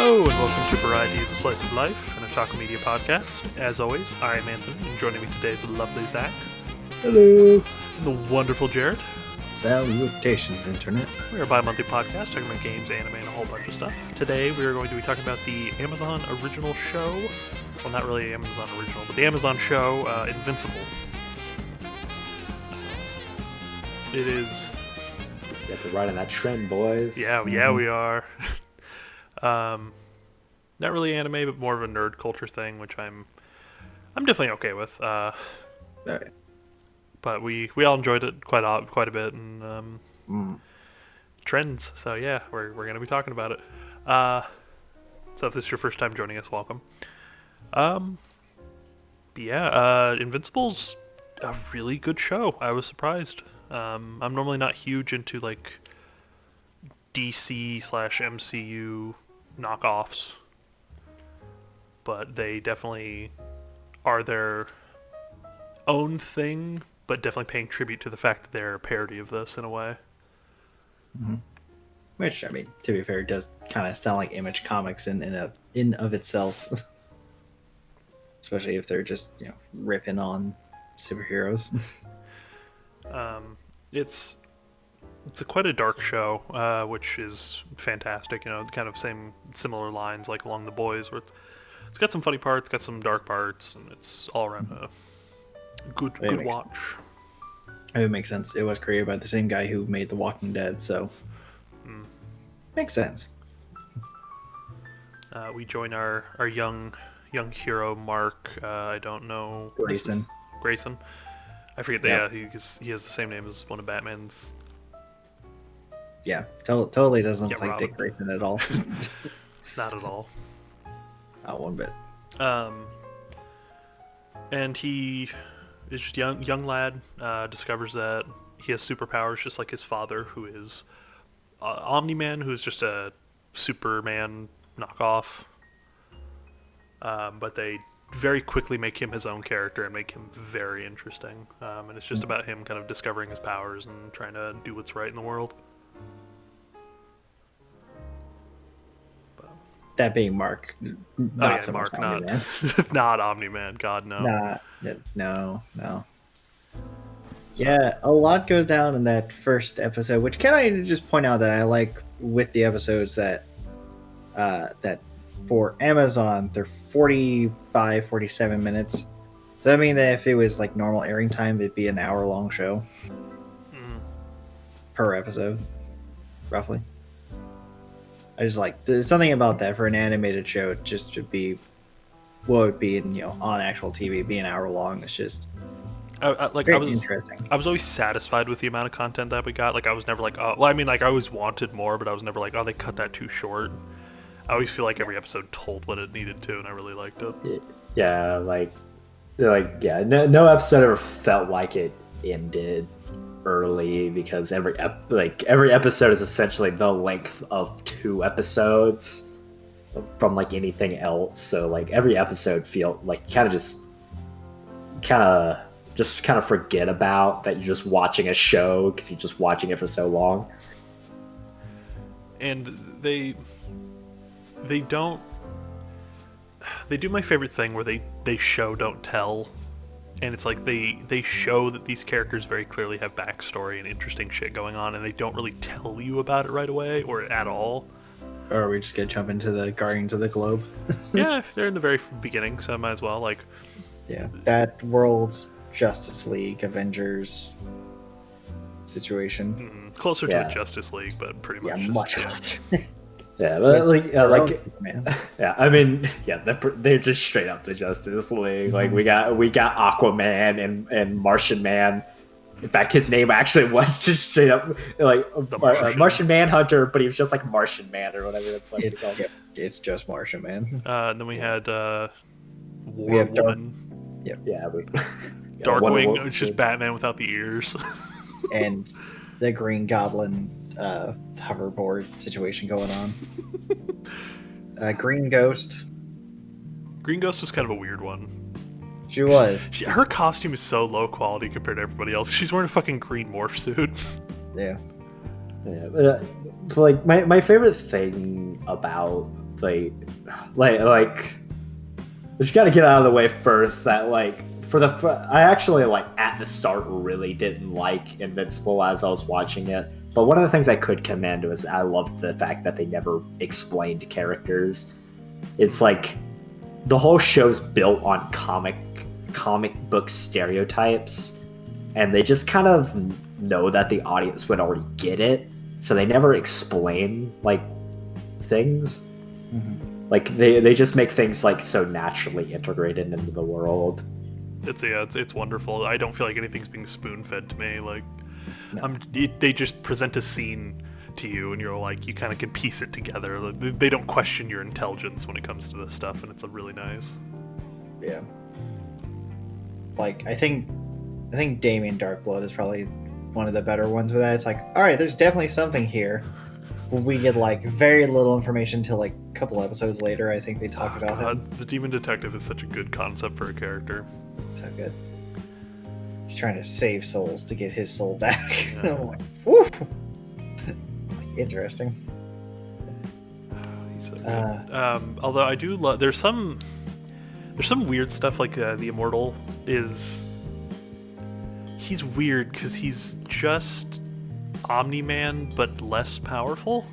Hello, and welcome to Variety is a Slice of Life, an Otaku Media podcast. As always, I am Anthony, and joining me today is the lovely Zach. Hello. And the wonderful Jarrett. Salutations, Internet. We are a bi-monthly podcast talking about games, anime, and a whole bunch of stuff. Today, we are going to be talking about the Amazon original show. Well, not really Amazon original, but the Amazon show, Invincible. It is... You have to ride on that trend, boys. Yeah, we are. Not really anime, but more of a nerd culture thing, which I'm definitely okay with. Right. But we all enjoyed it quite a bit, and trends. So yeah, we're gonna be talking about it. So if this is your first time joining us, welcome. Invincible's a really good show. I was surprised. I'm normally not huge into like DC/MCU knockoffs, but they definitely are their own thing, but definitely paying tribute to the fact that they're a parody of this in a way. Mm-hmm. Which, I mean, to be fair, does kind of sound like Image Comics in of itself. Especially if they're just, ripping on superheroes. It's quite a dark show, which is fantastic. Kind of similar lines like along the boys, where it's got some funny parts, got some dark parts, and it's all around a good watch. It makes sense. It was created by the same guy who made The Walking Dead, so makes sense. We join our young hero Mark. I don't know Grayson. I forget. Yep. Yeah, he has the same name as one of Batman's. Yeah, totally doesn't look like Robin. Dick Grayson at all. Not at all. Not one bit. And he is just young lad. Discovers that he has superpowers, just like his father, who is omni-man, who is just a Superman knockoff. But they very quickly make him his own character and make him very interesting. And it's just about him kind of discovering his powers and trying to do what's right in the world. That being Mark, not so Mark, much Omni-Man. not Omni-Man. God, no. No. Yeah, a lot goes down in that first episode, which can I just point out that I like with the episodes that for Amazon, they're 45, 47 minutes. So I mean that if it was like normal airing time, it'd be an hour-long show per episode, roughly. I just like there's something about that for an animated show just to be what would be in on actual TV, be an hour long. It's just interesting. I was always satisfied with the amount of content that we got. Like I was never like, I always wanted more, but I was never like, they cut that too short. I always feel like every episode told what it needed to, and I really liked it. Yeah, no episode ever felt like it ended early, because every episode is essentially the length of 2 episodes from like anything else. So like every episode feel like kind of forget about that you're just watching a show because you're just watching it for so long. And they do my favorite thing where they show don't tell. And it's like they show that these characters very clearly have backstory and interesting shit going on, and they don't really tell you about it right away or at all. Or are we just gonna jump into the Guardians of the Globe? Yeah, they're in the very beginning, so I might as well. Yeah, that World's Justice League, Avengers situation. Closer to a Justice League, but pretty much. Yeah, much closer. Yeah, they're just straight up the Justice League. Like we got Aquaman and Martian Man. In fact, his name actually was just straight up like Martian Manhunter, but he was just like Martian Man or whatever the fuck it's called. It's just Martian Man. And then we had War Woman. Darkwing, it's just Batman without the ears. And the Green Goblin hoverboard situation going on. Green Ghost. Green Ghost was kind of a weird one. She was. Her costume is so low quality compared to everybody else. She's wearing a fucking green morph suit. Yeah. Yeah, but, my favorite thing about like just gotta get out of the way first that like I actually like at the start really didn't like Invincible as I was watching it, but one of the things I could commend was I loved the fact that they never explained characters. It's like the whole show's built on comic book stereotypes, and they just kind of know that the audience would already get it, so they never explain like things. Like they just make things like so naturally integrated into the world. It's wonderful. I don't feel like anything's being spoon-fed to me. Like, No. they just present a scene to you, and you're like, you kind of can piece it together. Like, they don't question your intelligence when it comes to this stuff, and it's really nice. Yeah. Like I think Damien Darkblood is probably one of the better ones with that. It's like, all right, there's definitely something here. We get like very little information till like a couple episodes later. I think they talk about him. The Demon Detective is such a good concept for a character. So good. He's trying to save souls to get his soul back. Yeah. I'm like, woo! Interesting. He's so good. Although I do love, there's some weird stuff like the Immortal is. He's weird because he's just omni-man but less powerful,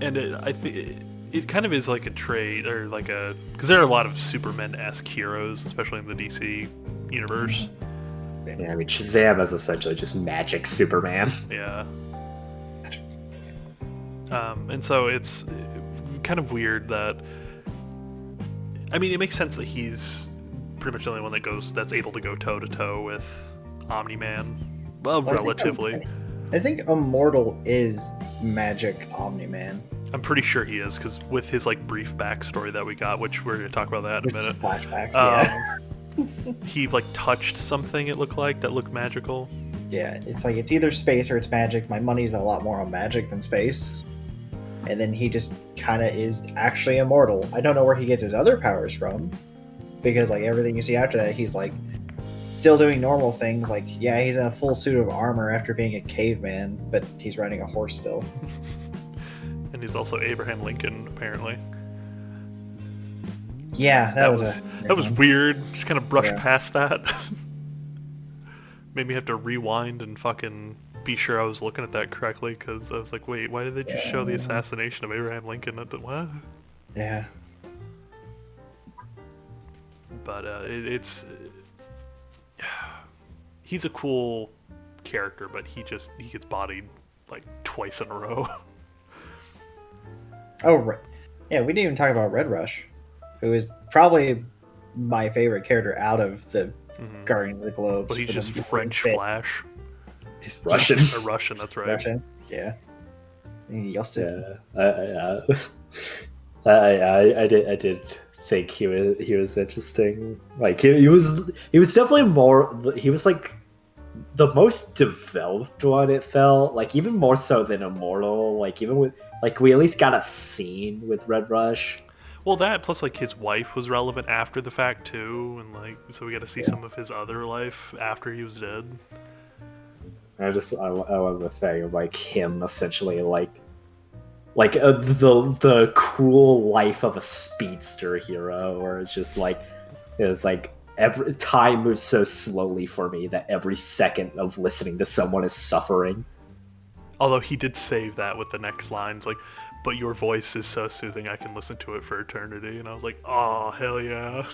and I think it kind of is like a trait or like a, because there are a lot of Superman-esque heroes, especially in the DC universe. Yeah, I mean Shazam is essentially just magic Superman. Yeah. And so it's kind of weird that, I mean, it makes sense that he's pretty much the only one that's able to go toe to toe with Omni-Man. Well, relatively. I think Immortal is magic Omni-Man. I'm pretty sure he is, because with his like brief backstory that we got, which we're going to talk about that in a minute. Flashbacks, yeah. He like touched something, it looked like, that looked magical. Yeah, it's like it's either space or it's magic. My money's a lot more on magic than space. And then he just kind of is actually immortal. I don't know where he gets his other powers from, because like everything you see after that, he's like still doing normal things. Like, yeah, he's in a full suit of armor after being a caveman, but he's riding a horse still. And he's also Abraham Lincoln, apparently. Yeah, that was weird. Just kind of brushed Yeah. past that. Made me have to rewind and fucking be sure I was looking at that correctly, because I was like, wait, why did they just show the assassination of Abraham Lincoln at the what? Yeah. But it's he's a cool character, but he gets bodied like twice in a row. Oh, right. Yeah, we didn't even talk about Red Rush, who is probably my favorite character out of the Guardians of the Globe. But he's just French Flash. He's Russian. A Russian, that's right. Russian, yeah. Yosef. Yeah, I did think he was interesting. Like he was definitely more. He was like the most developed one. It felt like even more so than Immortal. Like even with like we at least got a scene with Red Rush. Well, that plus like his wife was relevant after the fact too, and like so we got to see some of his other life after he was dead. I love the thing of like him essentially like the cruel life of a speedster hero, where it's just like every time moves so slowly for me that every second of listening to someone is suffering. Although he did save that with the next lines, like, but your voice is so soothing I can listen to it for eternity, and I was like, oh hell yeah.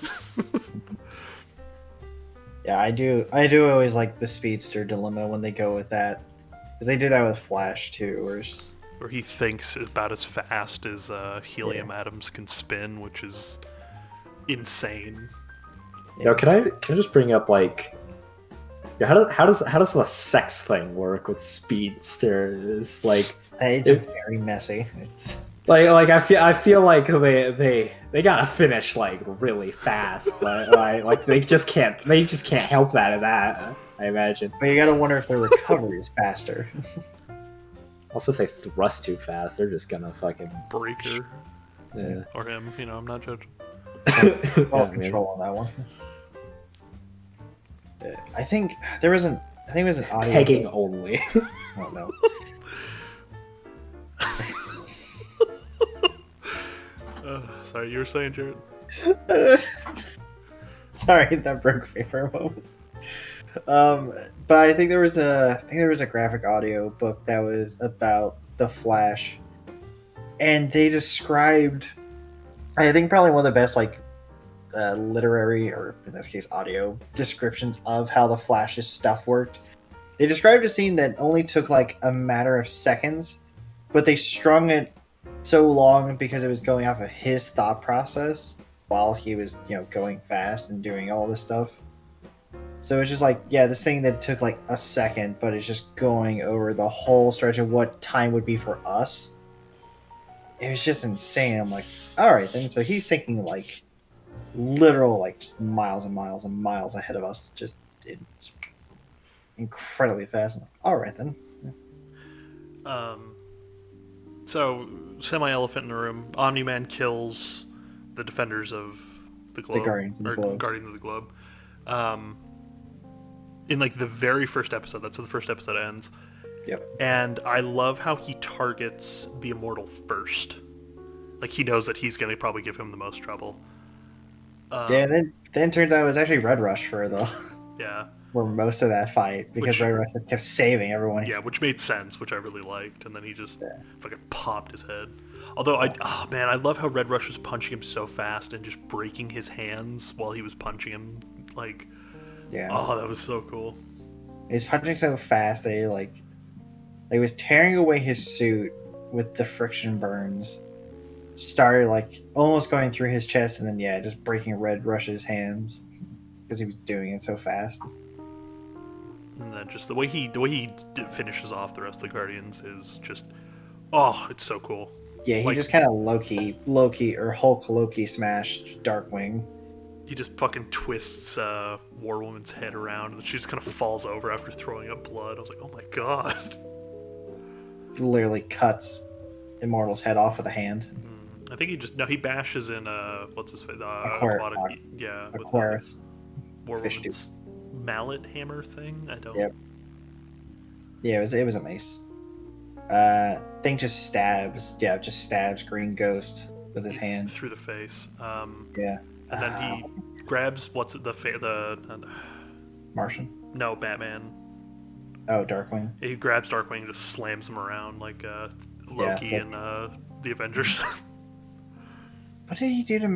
Yeah, I do always like the speedster dilemma when they go with that, because they do that with Flash too, where it's just Where he thinks about as fast as helium atoms can spin, which is insane. Yo, can I just bring up like, how does the sex thing work with speedsters? Like, it's very messy. It's like I feel like they gotta finish like really fast. like they just can't help that. I imagine. but you gotta wonder if their recovery is faster. Also, if they thrust too fast, they're just gonna fucking Breaker. Yeah. Or him, I'm not judging. All control on that one. I think there was an audio pegging only. Oh no. Sorry, you were saying, Jarrett? Sorry, that broke me for a moment. But I think there was a graphic audio book that was about the Flash, and they described, I think, probably one of the best like literary, or in this case audio descriptions of how the Flash's stuff worked. They described a scene that only took like a matter of seconds, but they strung it so long because it was going off of his thought process while he was, going fast and doing all this stuff. So it's just like, yeah, this thing that took like a second, but it's just going over the whole stretch of what time would be for us. It was just insane. I'm like, all right, then. So he's thinking like literal, like just miles and miles and miles ahead of us. Just incredibly fast. I'm like, all right, then. So, semi-elephant in the room. Omni-Man kills the defenders of the globe. Guardians of the Globe. Guardians of the Globe. In like the very first episode, that's how the first episode ends. Yep. And I love how he targets the Immortal first. Like he knows that he's going to probably give him the most trouble. Yeah, then turns out it was actually Red Rush Yeah. for most of that fight, because Red Rush just kept saving everyone. Yeah, which made sense, which I really liked, and then he just fucking popped his head. Although I love how Red Rush was punching him so fast and just breaking his hands while he was punching him. Like, that was so cool. He's punching so fast that he was tearing away his suit with the friction burns. Started like almost going through his chest, and then just breaking Red Rush's hands because he was doing it so fast. And then just the way he finishes off the rest of the Guardians is just, it's so cool. Yeah, he just kind of Loki or Hulk Loki smashed Darkwing. He just fucking twists War Woman's head around, and she just kind of falls over after throwing up blood. I was like, oh my god. Literally cuts Immortal's head off with a hand. I think he bashes in what's his face? Aquarius. With War Woman's mallet hammer thing. I don't. Yep. Yeah, it was a mace. Thing just stabs Green Ghost with his hand through the face. Yeah. And then he grabs the Martian. No, Batman. Oh, Darkwing. He grabs Darkwing and just slams him around like Loki and the Avengers. What did he do to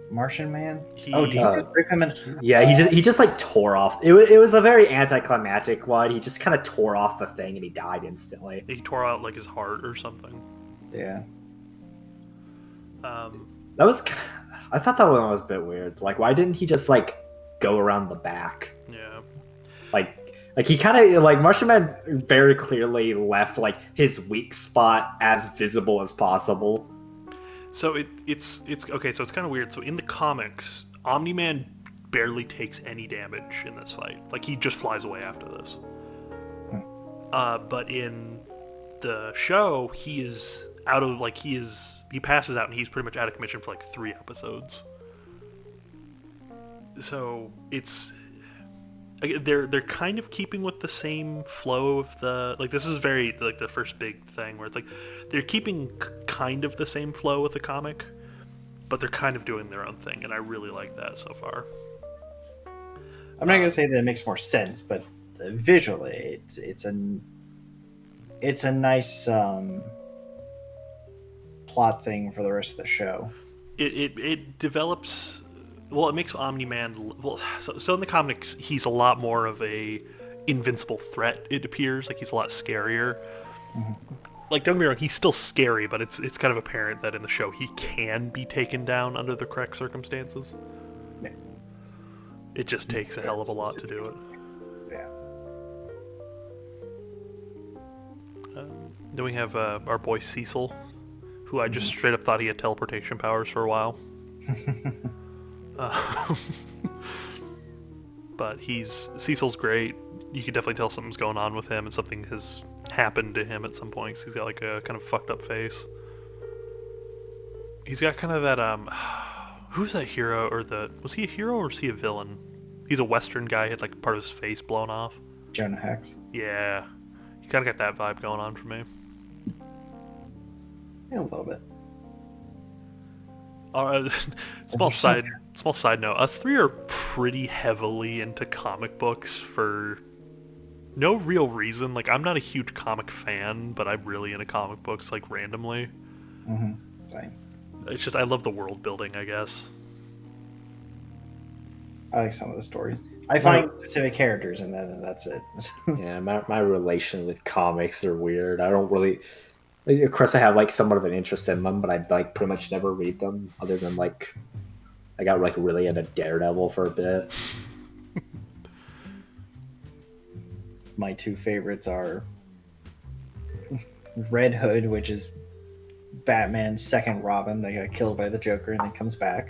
Martian Man? Did he just rip him in? Yeah, he just like tore off. It was a very anticlimactic one. He just kind of tore off the thing and he died instantly. He tore out like his heart or something. Yeah. I thought that one was a bit weird. Like, why didn't he just like go around the back? Yeah. Like he kind of like Martian Man very clearly left like his weak spot as visible as possible. So it's okay. So it's kind of weird. So in the comics, Omni-Man barely takes any damage in this fight. Like he just flies away after this. But in the show, he passes out and he's pretty much out of commission for like 3 episodes. So they're kind of keeping with the same flow of this is very like the first big thing where it's like they're keeping kind of the same flow with the comic, but they're kind of doing their own thing, and I really like that so far. I'm not gonna say that it makes more sense, but visually it's a nice plot thing for the rest of the show. It develops. Well, it makes Omni-Man... Well, so in the comics, he's a lot more of a invincible threat, it appears. Like, he's a lot scarier. Mm-hmm. Like, don't get me wrong, he's still scary, but it's kind of apparent that in the show he can be taken down under the correct circumstances. Yeah. It just takes a hell of a lot to do it. Yeah. Then we have our boy Cecil, who I just straight up thought he had teleportation powers for a while. But Cecil's great. You can definitely tell something's going on with him, and something has happened to him at some point. Cause he's got like a kind of fucked up face. He's got kind of that who's that hero, was he a hero or was he a villain? He's a Western guy. He had like part of his face blown off. Jonah Hex. Yeah, you kind of got that vibe going on for me. Yeah, a little bit. Uh, small side note. Us three are pretty heavily into comic books for no real reason. Like, I'm not a huge comic fan, but I'm really into comic books, like, randomly. Mm-hmm. Same. It's just, I love the world building, I guess. I like some of the stories. I find specific characters, and then that's it. Yeah, my relation with comics are weird. I don't really. Of course, I have like somewhat of an interest in them, but I like pretty much never read them. Other than like, I got like really into Daredevil for a bit. My two favorites are Red Hood, which is Batman's second Robin that got killed by the Joker and then comes back.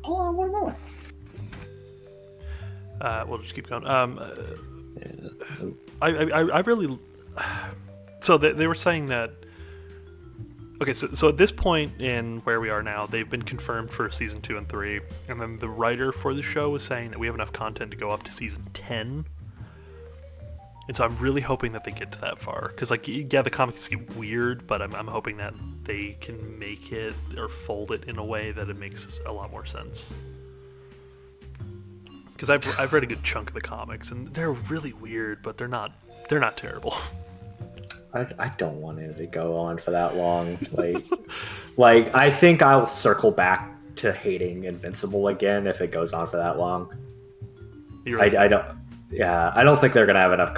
Hold on one moment. We'll just keep going. I really. So they were saying that. Okay, so at this point in where we are now, they've been confirmed for season 2 and 3, and then the writer for the show was saying that we have enough content to go up to season 10. And so I'm really hoping that they get to that far, because like, yeah, the comics get weird, but I'm hoping that they can make it or fold it in a way that it makes a lot more sense. Because I've read a good chunk of the comics, and they're really weird, but they're not terrible. I don't want it to go on for that long. Like I think I'll circle back to hating Invincible again if it goes on for that long. I don't. Yeah, I don't think they're gonna have enough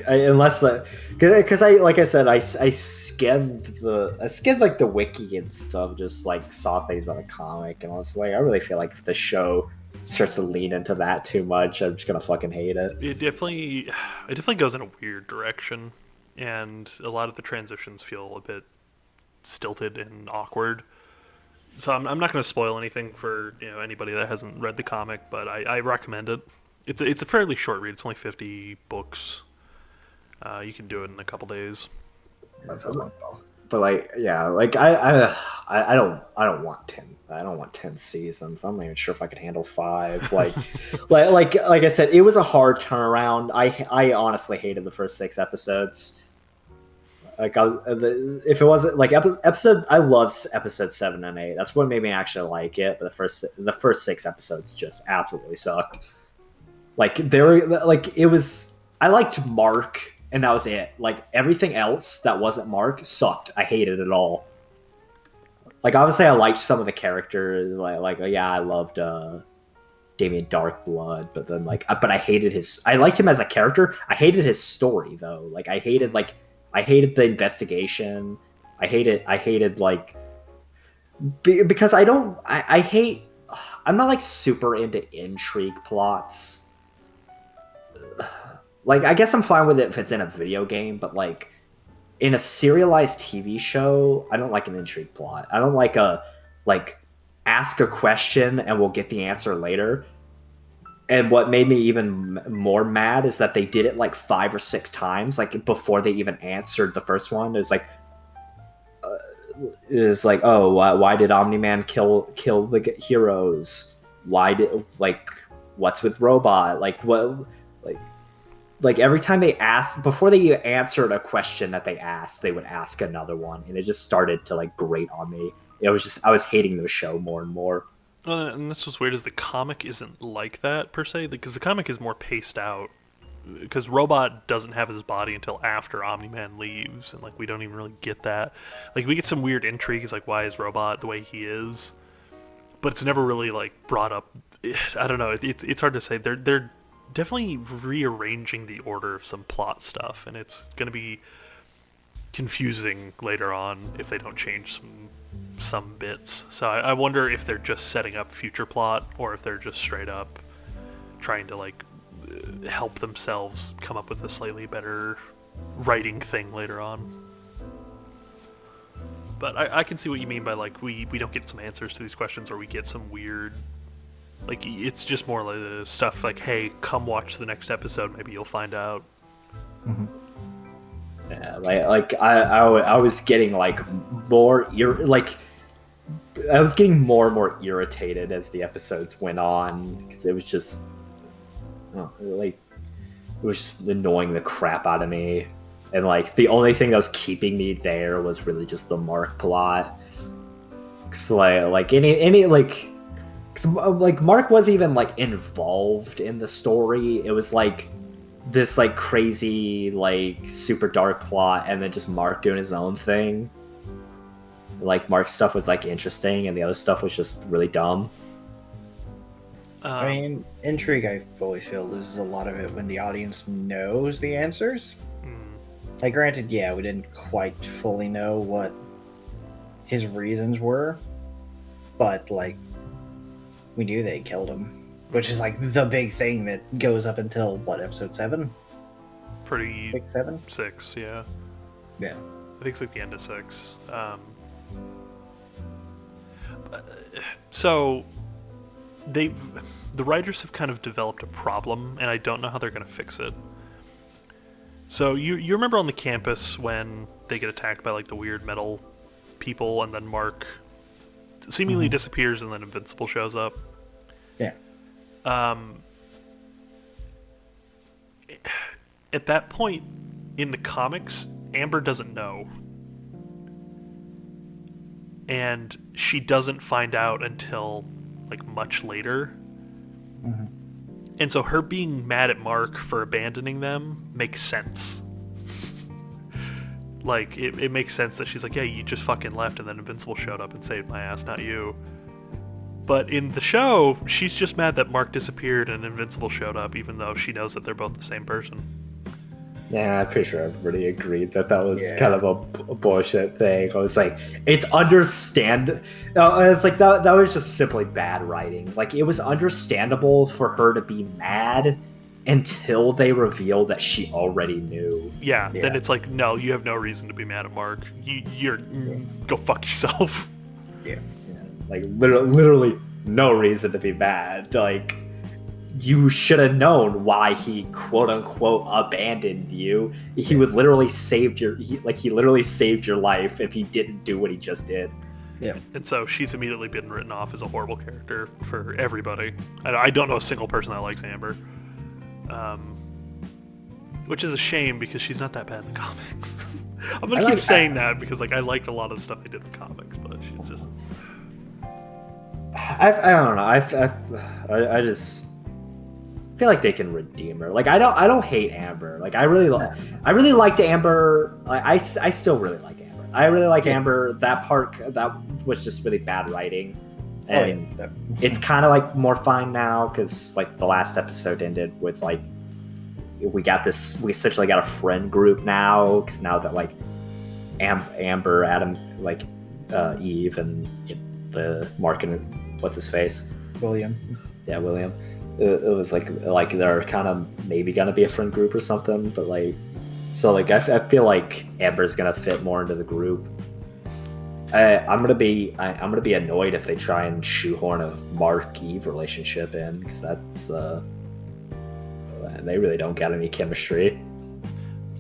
unless because like I said, I skimmed like the wiki and stuff, just like saw things about the comic, and I was like, I really feel like if the show starts to lean into that too much, I'm just gonna fucking hate it. It definitely goes in a weird direction, and a lot of the transitions feel a bit stilted and awkward. So I'm not going to spoil anything for anybody that hasn't read the comic, but I recommend it. It's a fairly short read. It's only 50 books. You can do it in a couple days. That sounds like fun. But like, yeah, like I don't want 10. I don't want 10 seasons. I'm not even sure if I could handle 5. Like, like I said, it was a hard turnaround. I honestly hated the first 6 episodes. Like, if it wasn't like episode, I loved episode 7 and 8. That's what made me actually like it. But the first 6 episodes just absolutely sucked. Like it was. I liked Mark, and that was it. Like everything else that wasn't Mark sucked. I hated it all. Like obviously, I liked some of the characters. Like yeah, I loved Damien Darkblood, but then but I hated his. I liked him as a character. I hated his story though. Like I hated the investigation. I hated like because I hate. I'm not like super into intrigue plots. Like I guess I'm fine with it if it's in a video game, but like in a serialized TV show, I don't like an intrigue plot. I don't like ask a question and we'll get the answer later. And what made me even more mad is that they did it like 5 or 6 times, like before they even answered the first one. It was like, oh, why did Omni-Man kill the heroes? Why did what's with Robot? Like every time they asked, before they answered a question that they asked, they would ask another one, and it just started to grate on me. I was hating the show more and more. And this was weird, is the comic isn't like that per se, because the comic is more paced out. Because Robot doesn't have his body until after Omni-Man leaves, and we don't even really get that. Like we get some weird intrigues, like why is Robot the way he is, but it's never really brought up. I don't know. It's hard to say. They're definitely rearranging the order of some plot stuff, and it's going to be confusing later on if they don't change some bits. So I wonder if they're just setting up future plot, or if they're just straight up trying to help themselves come up with a slightly better writing thing later on. But I can see what you mean by we don't get some answers to these questions, or we get some weird. It's just more like the stuff hey, come watch the next episode, maybe you'll find out. Mm-hmm. Yeah, I was getting more I was getting more and more irritated as the episodes went on, because it was just it was just annoying the crap out of me. and like the only thing that was keeping me there was really just the Mark plot. Cause like any like, cause, like Mark wasn't even like involved in the story. It was like this like crazy like super dark plot, and then just Mark doing his own thing. Like Mark's stuff was like interesting, and the other stuff was just really dumb. I mean, intrigue, I always feel, loses a lot of it when the audience knows the answers. Like, granted, yeah, we didn't quite fully know what his reasons were, but, like, we knew they killed him, which is, like, the big thing that goes up until, what, episode 7? Pretty... 6, 7? 6, yeah. Yeah. I think it's like the end of 6. So... the writers have kind of developed a problem, and I don't know how they're going to fix it. So you remember on the campus when they get attacked by like the weird metal people, and then Mark seemingly disappears, and then Invincible shows up? Yeah. At that point in the comics, Amber doesn't know. And she doesn't find out until like much later. And so her being mad at Mark for abandoning them makes sense. Like, it makes sense that she's like, yeah, you just fucking left, and then Invincible showed up and saved my ass, not you. But in the show, she's just mad that Mark disappeared and Invincible showed up, even though she knows that they're both the same person. Yeah, I'm pretty sure everybody agreed that was kind of a bullshit thing. I was like, it's it's like that was just simply bad writing. Like, it was understandable for her to be mad until they reveal that she already knew. Yeah, then it's like, no, you have no reason to be mad at Mark. You're go fuck yourself. Yeah. Like, literally no reason to be mad. Like, you should have known why he quote unquote abandoned you. He would literally saved your life if he didn't do what he just did. Yeah. And so she's immediately been written off as a horrible character for everybody. I don't know a single person that likes Amber. Which is a shame, because she's not that bad in the comics. I'm gonna keep saying that because like I liked a lot of the stuff they did in the comics, but she's just... I don't know. I just feel like they can redeem her. Like, I don't hate Amber. Like, I really liked Amber. I still really like Amber. I really like Amber. That part, that was just really bad writing, and it's kind of like more fine now, because like the last episode ended with like we essentially got a friend group now, because now that like Amber, Adam, like Eve, and the Mark and what's his face, William. Yeah, William. It was like they're kind of maybe gonna be a friend group or something, but like, so like I feel like Amber's gonna fit more into the group. I'm gonna be annoyed if they try and shoehorn a Mark Eve relationship in, because that's they really don't get any chemistry.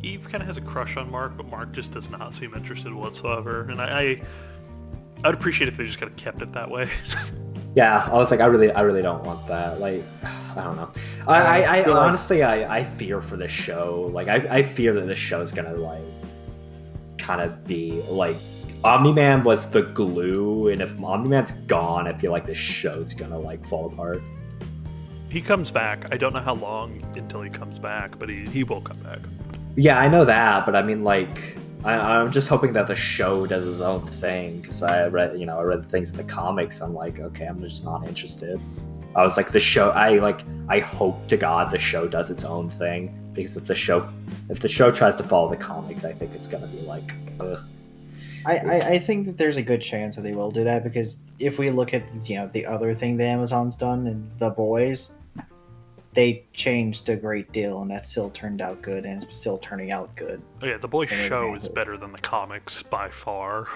Eve kind of has a crush on Mark, but Mark just does not seem interested whatsoever, and I would appreciate if they just kind of kept it that way. Yeah, I was like, I really don't want that. Like, I don't know. I honestly, I fear for this show. Like, I fear that this show is gonna like kind of be like, Omni-Man was the glue, and if Omni-Man's gone, I feel like this show's gonna like fall apart. He comes back. I don't know how long until he comes back, but he will come back. Yeah, I know that, but I mean, like, I'm just hoping that the show does its own thing, because I read the things in the comics. I'm like, okay, I'm just not interested. I was like, the show. I hope to God the show does its own thing, because if the show tries to follow the comics, I think it's gonna be like, ugh. I think that there's a good chance that they will do that, because if we look at the other thing that Amazon's done and The Boys, they changed a great deal, and that still turned out good, and it's still turning out good. Oh yeah, the Boys show is better than the comics by far.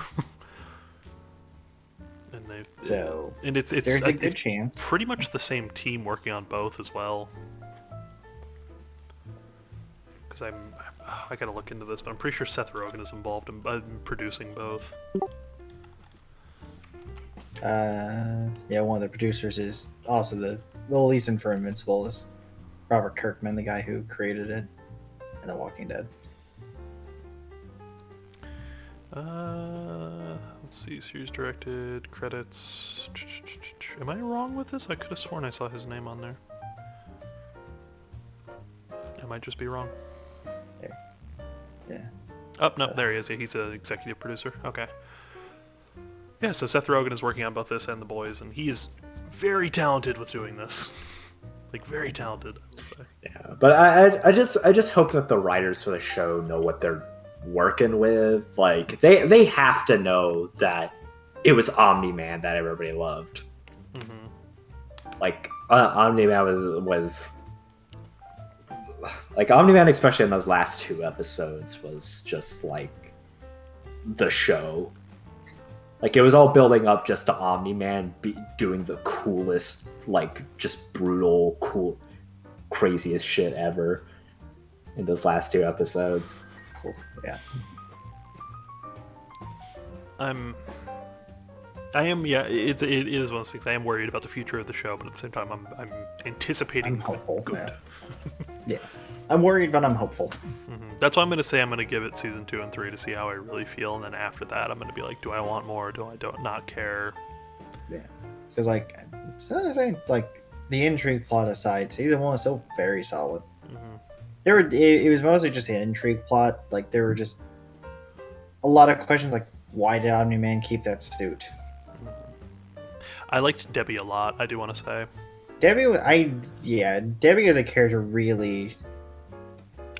And it's there's a good chance. Pretty much the same team working on both as well. Because I gotta look into this, but I'm pretty sure Seth Rogen is involved in producing both. Yeah, one of the producers is also the reason for Invincible is Robert Kirkman, the guy who created it, and The Walking Dead. Let's see. Series directed, credits. Am I wrong with this? I could have sworn I saw his name on there. I might just be wrong. There. Yeah. Oh, no, there he is. Yeah, he's an executive producer. Okay. Yeah, so Seth Rogen is working on both this and The Boys, and he is very talented with doing this. Like, very talented, I would say. Yeah, but I just hope that the writers for the show know what they're working with. Like, they have to know that it was Omni-Man that everybody loved. Mm-hmm. Like, Omni-Man was like, Omni-Man, especially in those last 2 episodes, was just like the show. Like, it was all building up just to Omni-Man doing the coolest, like, just brutal, cool, craziest shit ever in those last 2 episodes. Cool. Yeah. I am, yeah, it is one of those things. I am worried about the future of the show, but at the same time, I'm anticipating I'm hopeful. good. Yeah. I'm worried, but I'm hopeful. Mm-hmm. That's why I'm going to say I'm going to give it season 2 and 3 to see how I really feel, and then after that, I'm going to be like, do I want more? Do I not care? Yeah. Because, like, like, the intrigue plot aside, season 1 was still very solid. Mm-hmm. It was mostly just the intrigue plot. Like, there were just a lot of questions, like, why did Omni-Man keep that suit? I liked Debbie a lot, I do want to say. Debbie as a character really...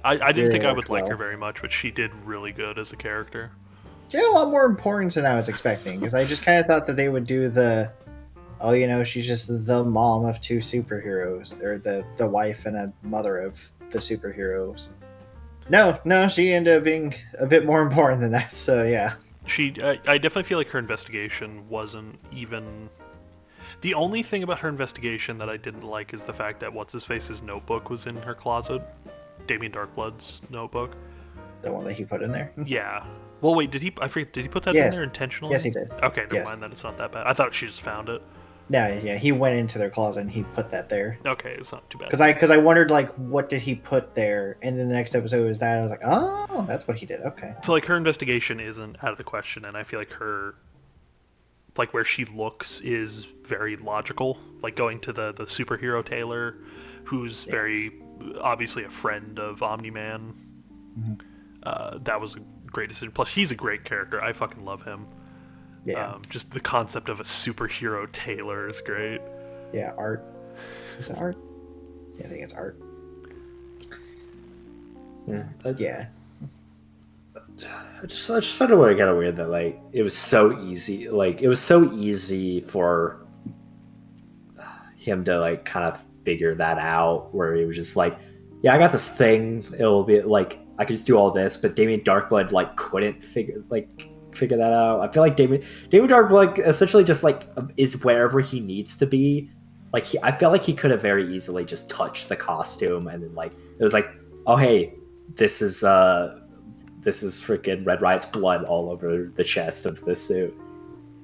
I didn't think I would worked like her well. very much, but she did really good as a character. She had a lot more importance than I was expecting, because I just kind of thought that they would do the, oh, you know, she's just the mom of 2 superheroes, or the wife and a mother of the superheroes. No, she ended up being a bit more important than that, so yeah. I definitely feel like her investigation wasn't even... The only thing about her investigation that I didn't like is the fact that What's-His-Face's notebook was in her closet. Damien Darkblood's notebook. The one that he put in there? Yeah. Well, wait, did he put that Yes. in there intentionally? Yes, he did. Okay, never Yes. mind, then it's not that bad. I thought she just found it. Yeah, he went into their closet and he put that there. Okay, it's not too bad. Because I wondered, like, what did he put there? And then the next episode was that. I was like, oh, that's what he did. Okay. So, like, her investigation isn't out of the question, and I feel like her... Like, where she looks is very logical. Like, going to the superhero tailor, who's very obviously a friend of Omni-Man. Mm-hmm. That was a great decision. Plus, he's a great character. I fucking love him. Yeah. Just the concept of a superhero tailor is great. Yeah, Art. Is it Art? Yeah, I think it's Art. Yeah. I just found it really kind of weird that, like, it was so easy. Like, it was so easy for him to, like, kind of figure that out, where he was just like, yeah, I got this thing. It'll be like, I could just do all this, but Damien Darkblood, like, couldn't figure that out. I feel like Damien Darkblood essentially just, like, is wherever he needs to be. Like, I felt like he could have very easily just touched the costume, and then, like, it was like, oh, hey, this is freaking Red Riot's blood all over the chest of this suit.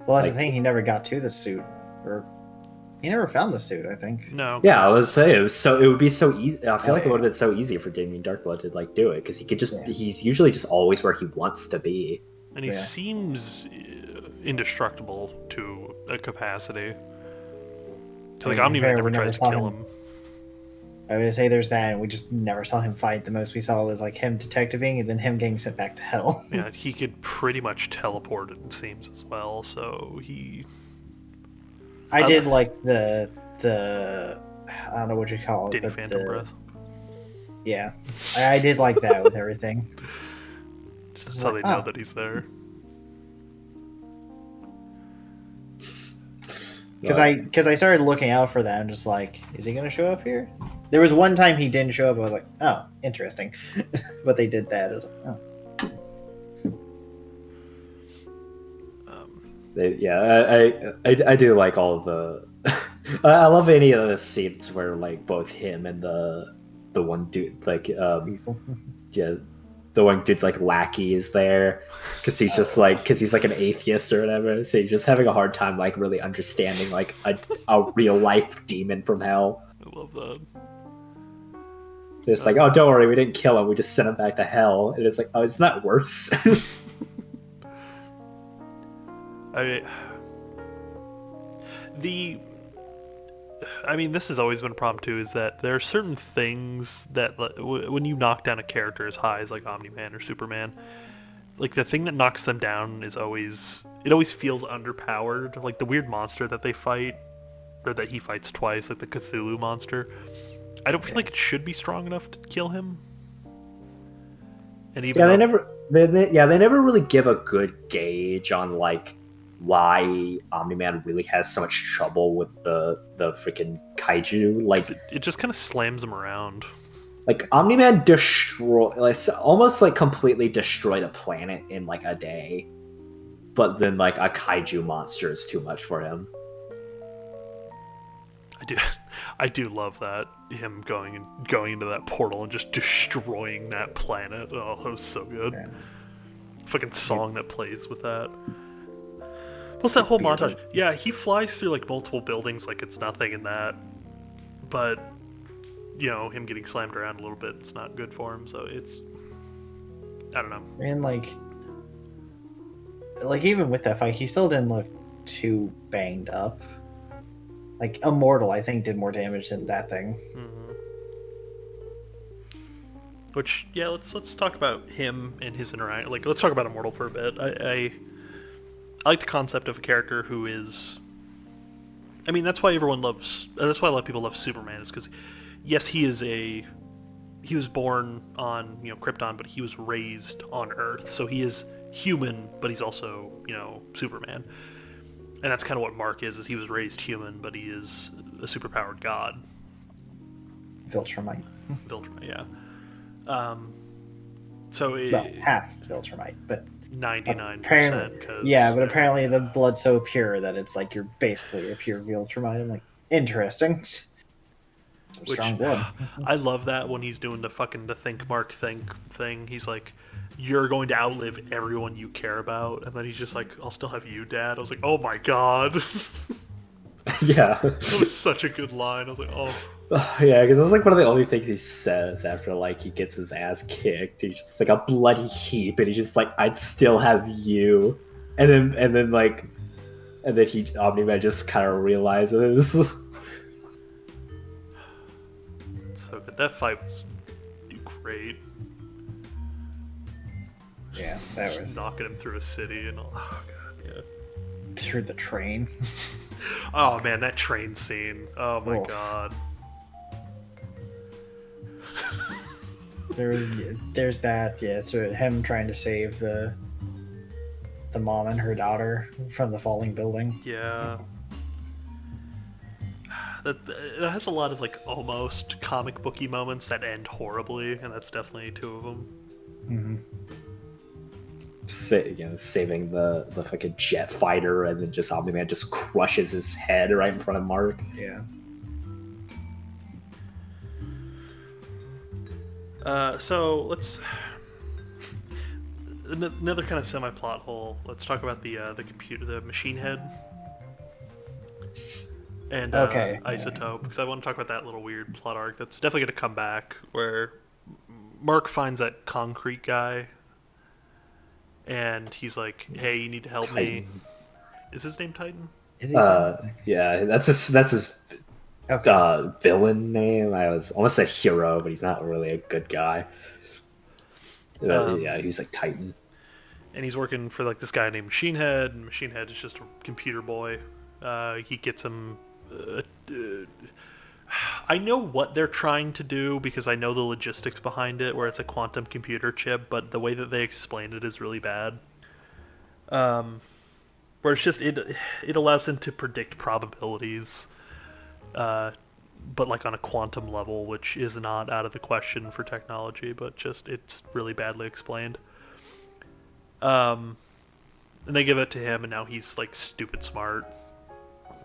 Well, that's the thing. He never got to the suit, or he never found the suit. I think. No. Yeah, I was saying it would be so easy. I feel like it would have been so easy for Damien Darkblood to, like, do it, because he could just he's usually just always where he wants to be, and he seems indestructible to a capacity. Like, Omni-Man never tries to kill him. I would say there's that, and we just never saw him fight. The most we saw was, like, him detectiving and then him getting sent back to hell. Yeah, he could pretty much teleport, it seems, as well, so he... I did like the I don't know what you call it. Danny Phantom Breath. Yeah. I did like that with everything. Just that's how they know that he's there. Because I started looking out for that and just like, is he going to show up here? There was one time he didn't show up. I was like, oh, interesting. But they did that. I was like, oh. I do like all of the... I love any of the scenes where, like, both him and the one dude, like, yeah, the one dude's, like, lackey is there, because he's just, like, he's, like, an atheist or whatever, so he's just having a hard time, like, really understanding, like, a real-life demon from hell. I love that. It's like, oh, don't worry, we didn't kill him, we just sent him back to hell. And it's like, oh, isn't that worse? I mean, this has always been a problem too, is that there are certain things that when you knock down a character as high as like Omni-Man or Superman, like the thing that knocks them down is always, it always feels underpowered. Like the weird monster that they fight, or that he fights twice, like the Cthulhu monster. I don't feel like it should be strong enough to kill him. And even Yeah, though, they never really give a good gauge on like why Omni-Man really has so much trouble with the freaking kaiju. Like it just kind of slams him around. like Omni-Man almost like completely destroyed a planet in like a day. But then like a kaiju monster is too much for him. I do love that, him going into that portal and just destroying that planet. Oh, that was so good. Yeah. Fucking song that plays with that. Plus that whole montage. Yeah, he flies through like multiple buildings like it's nothing in that. But, you know, him getting slammed around a little bit, it's not good for him, so it's... I don't know. And like even with that fight, he still didn't look too banged up. Like Immortal, I think, did more damage than that thing. Mm-hmm. Which, yeah, let's talk about him and his interaction. Like, let's talk about Immortal for a bit. I like the concept of a character who is... I mean, that's why everyone loves... That's why a lot of people love Superman, is because, yes, he was born on, you know, Krypton, but he was raised on Earth. So he is human, but he's also, you know, Superman. And that's kind of what Mark is he was raised human, but he is a superpowered god. Viltrumite. Viltrumite, yeah. So Well, half Viltrumite, but 99%. Cause, yeah, but apparently the blood's so pure that it's like you're basically a pure Viltrumite. I'm like, interesting. Some strong blood. I love that when he's doing the think Mark think thing. He's like, you're going to outlive everyone you care about, and then he's just like, I'll still have you, Dad. I was like, oh my god. Yeah. That was such a good line. I was like, oh. Yeah, because that's like one of the only things he says after like he gets his ass kicked. He's just like a bloody heap, and he's just like, "I'd still have you," and then Omni-Man just kind of realizes. So good. That fight was great. Yeah, that Just was knocking him through a city and all. Oh god, yeah. through the train. Oh man, that train scene. Oh my Oof. god. There's that, yeah, so him trying to save the mom and her daughter from the falling building. Yeah. That has a lot of like almost comic booky moments that end horribly, and that's definitely two of them. Mm-hmm. Saving the fucking jet fighter, and then just Omni-Man just crushes his head right in front of Mark. Yeah. So let's another kind of semi-plot hole. Let's talk about the machine head, and Isotope, because I want to talk about that little weird plot arc that's definitely going to come back, where Mark finds that concrete guy, and he's like, "Hey, you need to help me." Is his name Titan? Is he Yeah, that's his okay. villain name. I was almost said hero, but he's not really a good guy. Yeah, he's like Titan. And he's working for like this guy named Machine Head, and Machine Head is just a computer boy. He gets him. I know what they're trying to do because I know the logistics behind it, where it's a quantum computer chip, but the way that they explain it is really bad. Where it's just it allows him to predict probabilities, but like on a quantum level, which is not out of the question for technology, but just it's really badly explained. And they give it to him, and now he's like stupid smart,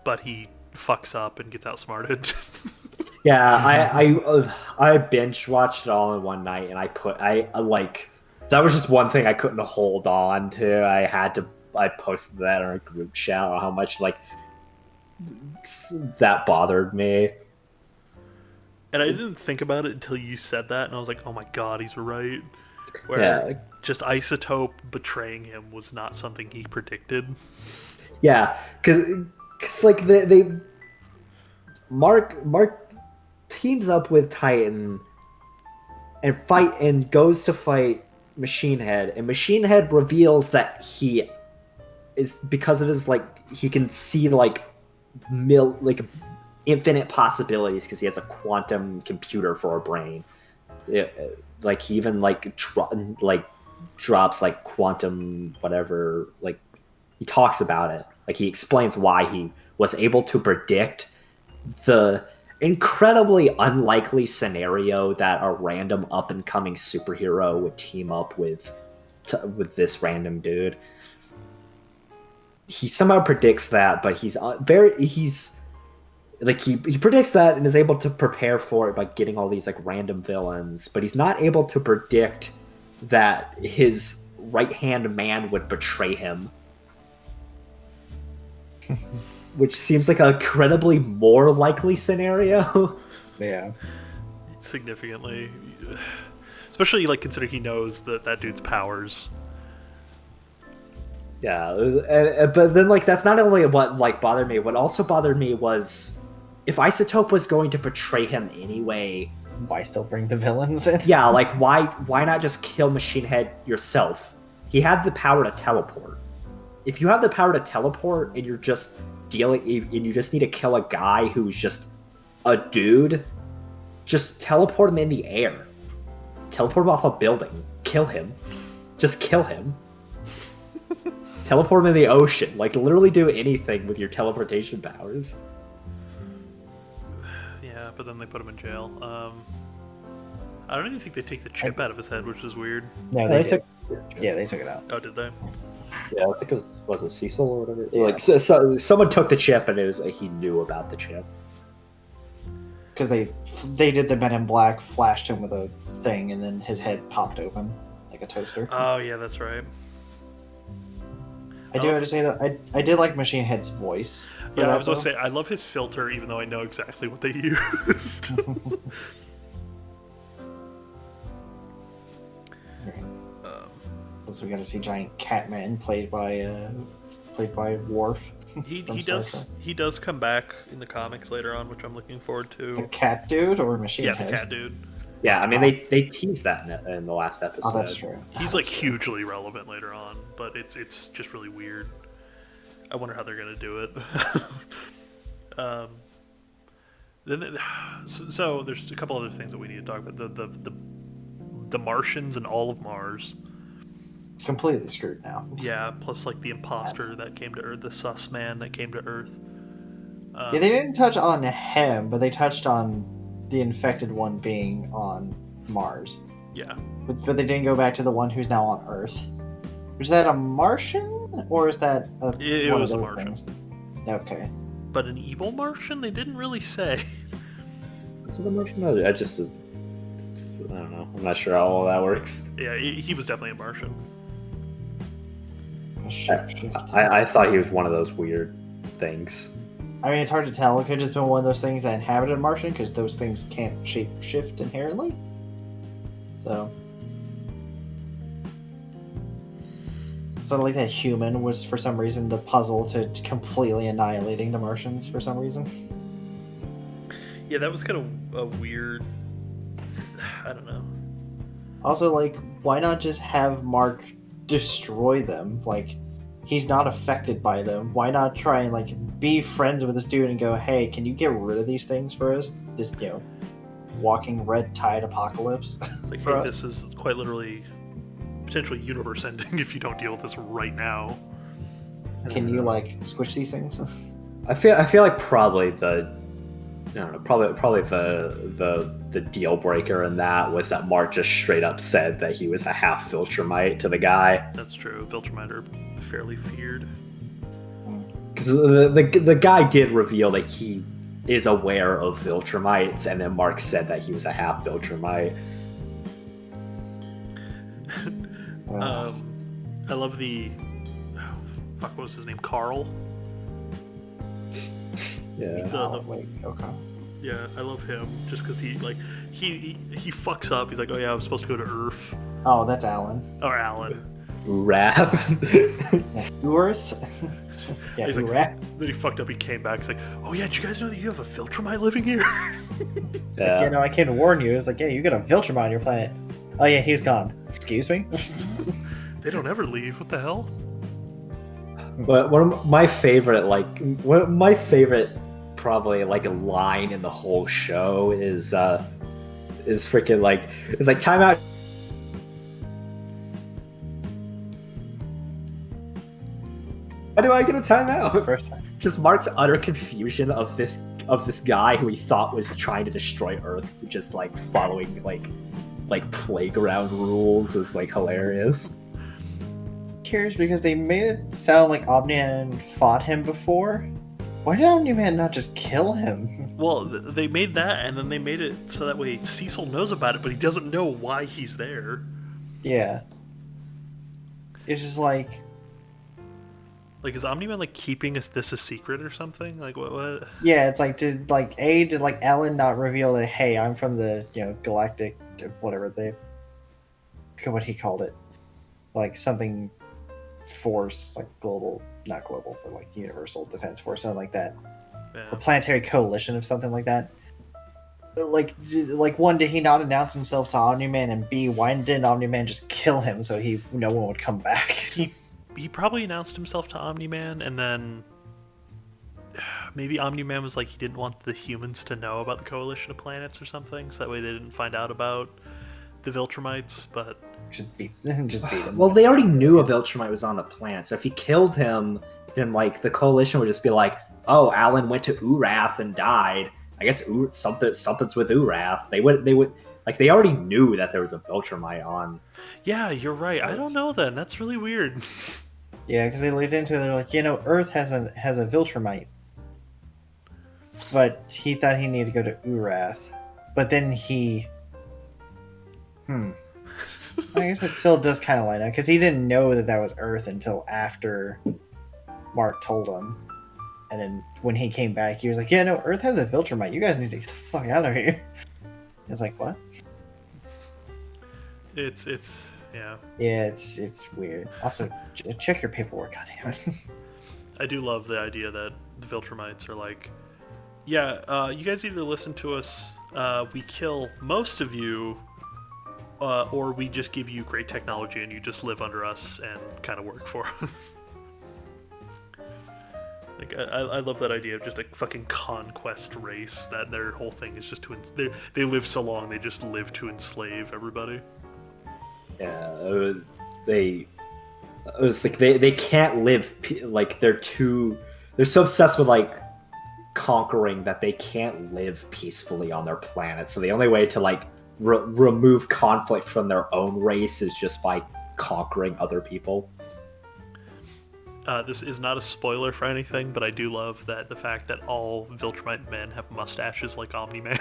but he fucks up and gets outsmarted. Yeah, I binge watched it all in one night, and I like that was just one thing I couldn't hold on to. I posted that in our group chat on how much like that bothered me. And I didn't think about it until you said that, and I was like, oh my god, he's right. Where Yeah. just Isotope betraying him was not something he predicted. Yeah, because like they Mark teams up with Titan and goes to fight Machine Head, and Machine Head reveals that he is, because of his like, he can see like infinite possibilities because he has a quantum computer for a brain. Like he even like drops like quantum whatever, like he talks about it, like he explains why he was able to predict the incredibly unlikely scenario that a random up and coming superhero would team up with this random dude. He somehow predicts that, but he's like he predicts that and is able to prepare for it by getting all these like random villains, but he's not able to predict that his right hand man would betray him. Which seems like a incredibly more likely scenario. Yeah. Significantly. Especially, like, considering he knows that dude's powers. Yeah, but then, like, that's not only what, like, bothered me. What also bothered me was, if Isotope was going to betray him anyway... Why still bring the villains in? Yeah, like, why not just kill Machine Head yourself? He had the power to teleport. If you have the power to teleport and you're just and you just need to kill a guy who's just a dude, just teleport him in the air. Teleport him off a building. Kill him. Just kill him. Teleport him in the ocean. Like, literally do anything with your teleportation powers. Yeah, but then they put him in jail. I don't even think they take the chip out of his head, which is weird. No, they took. Yeah, they took it out. Oh, did they? Yeah, I think it was it Cecil or whatever? Yeah. Like, so someone took the chip and it was like he knew about the chip. Because they did the Men in Black, flashed him with a thing, and then his head popped open like a toaster. Oh, yeah, that's right. I do have to say that I did like Machine Head's voice. Yeah, I was going to say, I love his filter, even though I know exactly what they used. So we got to see Giant Catman played by Worf. He does come back in the comics later on, which I'm looking forward to. The cat dude or Machine Head? Yeah, the cat dude. Yeah, I mean they teased that in the last episode. Oh, that's true. He's like hugely relevant later on, but it's just really weird. I wonder how they're gonna do it. So there's a couple other things that we need to talk about. The Martians and all of Mars. Completely screwed now. Yeah, plus like the imposter that came to Earth, the sus man that came to Earth. Yeah, they didn't touch on him, but they touched on the infected one being on Mars. Yeah. But they didn't go back to the one who's now on Earth. Was that a Martian, or is that It one was of a those Martian. things? Okay. But an evil Martian? They didn't really say. Is it a Martian? I don't know. I'm not sure how all that works. Yeah, he was definitely a Martian. I thought he was one of those weird things. I mean, it's hard to tell. It could have just been one of those things that inhabited Martian, because those things can't shape shift inherently. So like that human was for some reason the puzzle to completely annihilating the Martians for some reason. Yeah, that was kind of a weird. I don't know. Also, like, why not just have Mark destroy them? Like, he's not affected by them. Why not try and like be friends with this dude and go, hey, can you get rid of these things for us? This, walking red tide apocalypse. It's like, hey, this is quite literally potentially universe ending if you don't deal with this right now. Can you like squish these things? I feel like probably the deal breaker in that was that Mark just straight up said that he was a half Viltrumite to the guy. That's true. Viltrumite are fairly feared. Because the guy did reveal that he is aware of Viltrumites, and then Mark said that he was a half Viltrumite. I love the... what was his name? Carl? Yeah. Okay. Yeah, I love him just because he fucks up. He's like, oh yeah, I was supposed to go to Earth. Oh, that's Alan. Or Alan. Wrath. Uorth. Yeah, He's like, Uorth. then he fucked up. He came back. He's like, "Oh yeah, did you guys know that you have a Viltrumite living here?" Like, you know, I can warn you. It's like, yeah, you got a Viltrumite on your planet. Oh yeah, he's gone. Excuse me. They don't ever leave. What the hell? But one of my favorite, probably like a line in the whole show is freaking like, it's like timeout. Why do I get a timeout? First time. Just Mark's utter confusion of this guy who he thought was trying to destroy Earth, just like following like playground rules is like hilarious. Curious because they made it sound like Omni-Man fought him before. Why did Omni-Man not just kill him? Well, they made that, and then they made it so that way Cecil knows about it, but he doesn't know why he's there. Yeah. It's just like, Like, is Omni-Man like keeping this a secret or something? Like, what? yeah, it's like, did Ellen not reveal that, hey, I'm from the, galactic, whatever what he called it, like something force, like global, not global, but like universal defense force, something like that, Yeah. a planetary coalition of something like that. Like, one, did he not announce himself to Omni-Man, and B, why didn't Omni-Man just kill him so no one would come back? He probably announced himself to Omni-Man, and then maybe Omni-Man was like he didn't want the humans to know about the coalition of planets or something, so that way they didn't find out about the Viltrumites. But just beat him. Well, they already knew a Viltrumite was on the planet, so if he killed him, then like the coalition would just be like, "Oh, Alan went to Urath and died. I guess something's with Urath." They would like they already knew that there was a Viltrumite on. yeah, you're right. I don't know then. That's really weird. Yeah, because they lead into it, they're like, Earth has a Viltrumite, but he thought he needed to go to Urath, but then I guess it still does kind of line up, because he didn't know that was Earth until after Mark told him, and then when he came back, he was like, yeah, no, Earth has a Viltrumite, you guys need to get the fuck out of here. It's like, what? It's yeah. Yeah, it's weird. Also, check your paperwork, goddammit. I do love the idea that the Viltrumites are like, yeah, you guys either listen to us, we kill most of you, or we just give you great technology and you just live under us and kind of work for us. Like, I love that idea of just a fucking conquest race, that their whole thing is just they live so long, they just live to enslave everybody. Yeah, it was like they can't live, like they're so obsessed with like conquering that they can't live peacefully on their planet. So the only way to like remove conflict from their own race is just by conquering other people. This is not a spoiler for anything, but I do love that the fact that all Viltrumite men have mustaches like Omni-Man.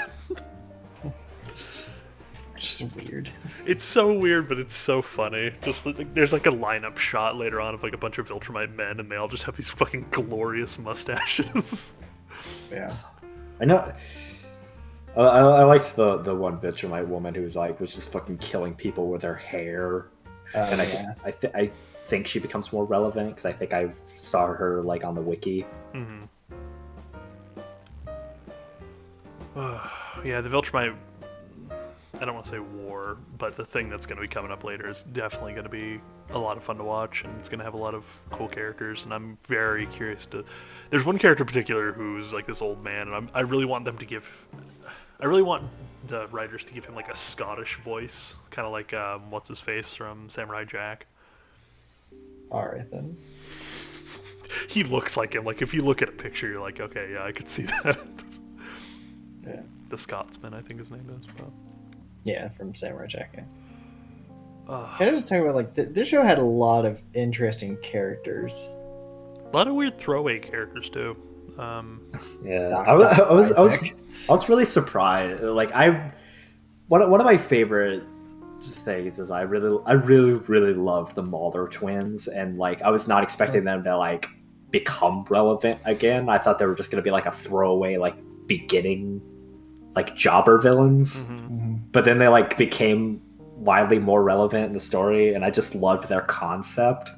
Just weird. It's so weird, but it's so funny. Just like, there's like a lineup shot later on of like a bunch of Viltrumite men, and they all just have these fucking glorious mustaches. Yeah. I know. I liked the one Viltrumite woman who was just fucking killing people with her hair, and I think she becomes more relevant because I think I saw her like on the wiki. Mm-hmm. Yeah, the Viltrumite, I don't want to say war, but the thing that's going to be coming up later is definitely going to be a lot of fun to watch, and it's going to have a lot of cool characters, and I'm very curious to... There's one character in particular who's like this old man, and I really want them to give... I really want the writers to give him like a Scottish voice, kind of like what's-his-face from Samurai Jack. Alright then. He looks like him. Like, if you look at a picture, you're like, okay, yeah, I could see that. Yeah. The Scotsman, I think his name is. But... Yeah, from Samurai Jack. Can I just talk about, like, this show had a lot of interesting characters. A lot of weird throwaway characters, too. Yeah, I was really surprised. Like, one of my favorite things is I really loved the Mulder twins, and like I was not expecting them to like become relevant again. I thought they were just gonna be like a throwaway, like beginning, like jobber villains. Mm-hmm. But then they like became wildly more relevant in the story, and I just loved their concept.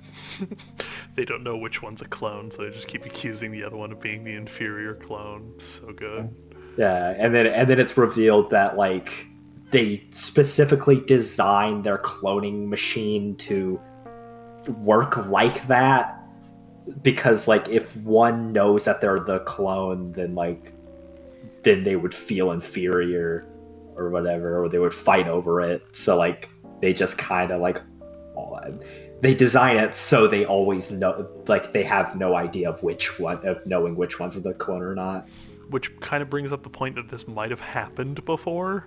They don't know which one's a clone, so they just keep accusing the other one of being the inferior clone. It's so good. Yeah, and then it's revealed that like they specifically designed their cloning machine to work like that because like if one knows that they're the clone, then they would feel inferior or whatever, or they would fight over it. So like they just kind of like they design it so they always know, like they have no idea of knowing which one's the clone or not. Which kind of brings up the point that this might have happened before.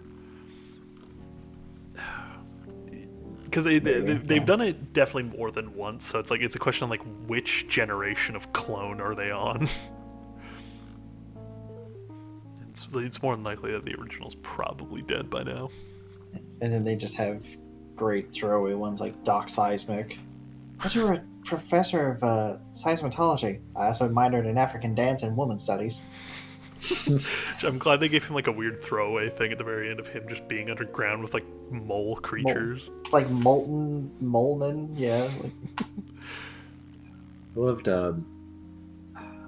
Because they've done it definitely more than once, so it's like it's a question of like which generation of clone are they on. It's more than likely that the original's probably dead by now. And then they just have great throwaway ones like Doc Seismic. But you were a professor of seismology. I also minored in African dance and women's studies. I'm glad they gave him like a weird throwaway thing at the very end of him just being underground with like mole creatures. Like molten molemen, yeah. Like... I loved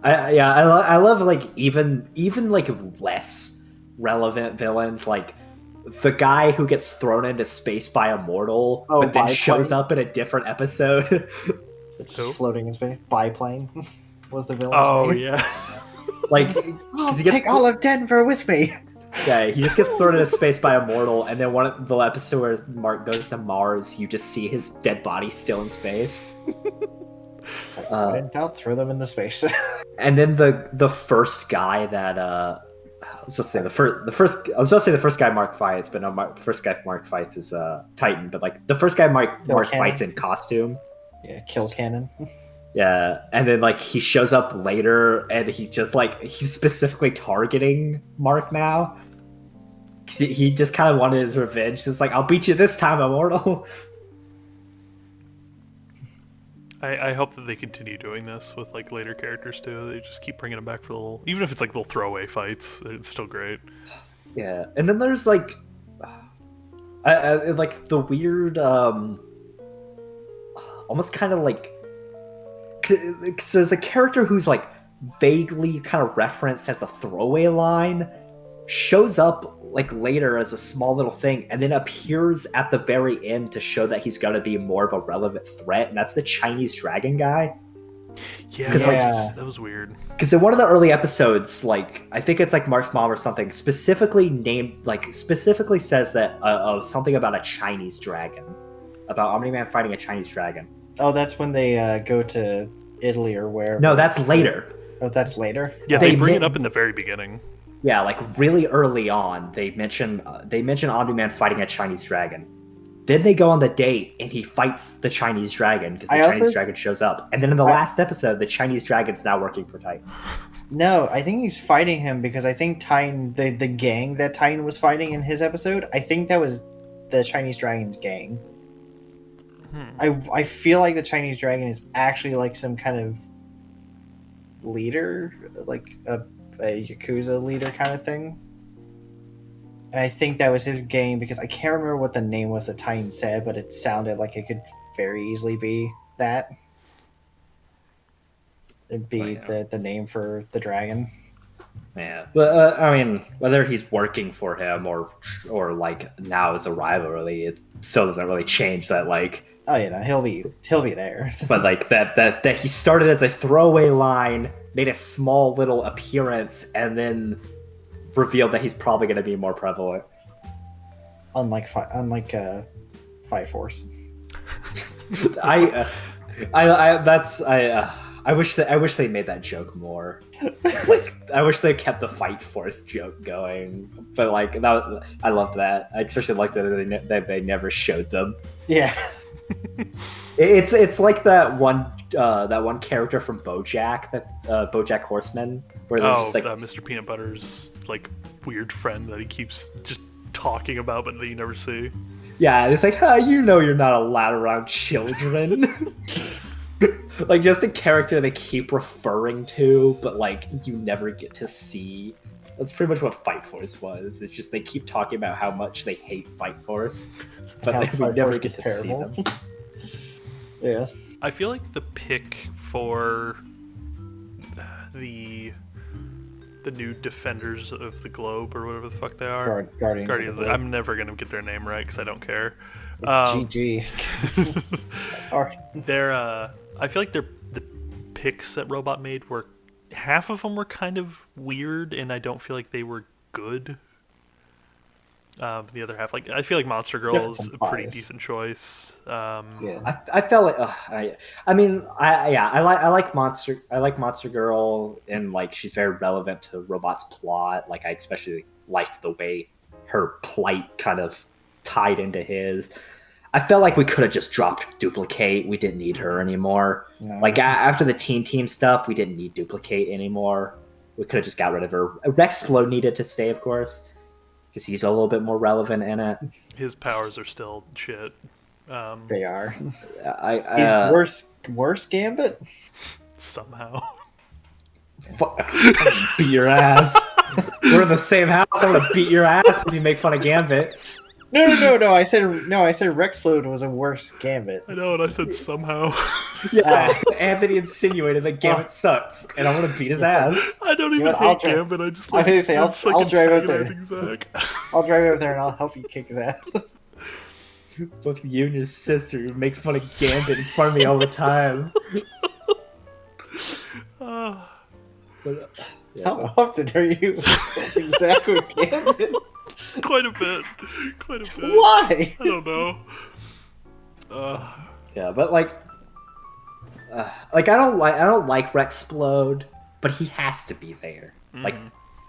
I love like even like less relevant villains, like the guy who gets thrown into space by a mortal but then shows up in a different episode. It's just floating in space. Biplane was the villain. Oh yeah. Like he gets all of Denver with me. Yeah, he just gets thrown into space by a mortal, and then one of the episode where Mark goes to Mars, you just see his dead body still in space. It's like, in doubt, throw them into space. And then the first guy that I was supposed to say the first guy Mark fights, but no, first guy Mark fights is Titan, but like the first guy Mark fights in costume. Yeah, Kill Cannon. Yeah, and then like he shows up later, and he just like he's specifically targeting Mark now. He just kind of wanted his revenge. It's like, I'll beat you this time, immortal. I hope that they continue doing this with like later characters too. They just keep bringing them back for little, even if it's like little throwaway fights. It's still great. Yeah, and then there's like, like the weird, almost kind of like. Because there's a character who's like vaguely kind of referenced as a throwaway line, shows up like later as a small little thing, and then appears at the very end to show that he's going to be more of a relevant threat, and that's the Chinese dragon guy. Yeah, that was weird. Because in one of the early episodes, like I think it's like Mark's mom or something, specifically says that something about a Chinese dragon, about Omni-Man fighting a Chinese dragon. Oh, that's when they go to Italy or wherever. No, that's later. Oh, that's later? Yeah, they bring it up in the very beginning. Yeah, like really early on, they mention Omni-Man fighting a Chinese dragon. Then they go on the date, and he fights the Chinese dragon because the Chinese dragon shows up. And then in the last episode, the Chinese dragon's now working for Titan. No, I think he's fighting him because I think Titan, the gang that Titan was fighting in his episode, I think that was the Chinese dragon's gang. I feel like the Chinese dragon is actually like some kind of leader, like a Yakuza leader kind of thing. And I think that was his gang because I can't remember what the name was that Titan said, but it sounded like it could very easily be that. It'd be the name for the dragon. Yeah, but I mean, whether he's working for him or like now as a rivalry, it still doesn't really change that. Like, oh yeah, he'll be there. But like that he started as a throwaway line, made a small little appearance, and then revealed that he's probably going to be more prevalent. Unlike Fight Force. I wish they made that joke more. Like, I wish they kept the Fight Force joke going. But like I loved that. I especially liked that they never showed them. Yeah. It's like that one character from BoJack, that BoJack Horseman, where there's just like Mr. Peanut Butter's like weird friend that he keeps just talking about, but that you never see. Yeah, it's like, you're not allowed around children. Like, just a character they keep referring to, but like you never get to see. That's pretty much what Fight Force was. It's just they keep talking about how much they hate Fight Force. but we never get to see them. Yeah. I feel like the pick for the new Defenders of the Globe, or whatever the fuck they are. Guardians of the Globe. I'm never gonna get their name right because I don't care. It's GG. Sorry. I feel like the picks that Robot made were, half of them were kind of weird, and I don't feel like they were good. The other half, like, I feel like Monster Girl is a pretty decent choice. Yeah. I felt like I like Monster Girl, and like she's very relevant to Robot's plot. Like I especially liked the way her plight kind of tied into his. I felt like we could have just dropped Duplicate. We didn't need her anymore. No. Like after the Teen Team stuff, we didn't need Duplicate anymore. We could have just got rid of her. Rexplode needed to stay, of course, because he's a little bit more relevant in it. His powers are still shit. They are. He's worse Gambit? Somehow. Beat your ass. We're in the same house. I'm gonna beat your ass if you make fun of Gambit. No. I said Rexplode was a worse Gambit. I know, and I said somehow. Yeah, Anthony insinuated that Gambit sucks, and I'm gonna beat his ass. I don't even hate Gambit. I just like. I was gonna say I'll drive up there. Zach. I'll drive over there and I'll help you kick his ass. Both you and your sister make fun of Gambit in front of me all the time. But, yeah. How often are you insulting Zach with Gambit? Quite a bit. Why? I don't know. Yeah, but like I don't like Rexplode, but he has to be there. Like,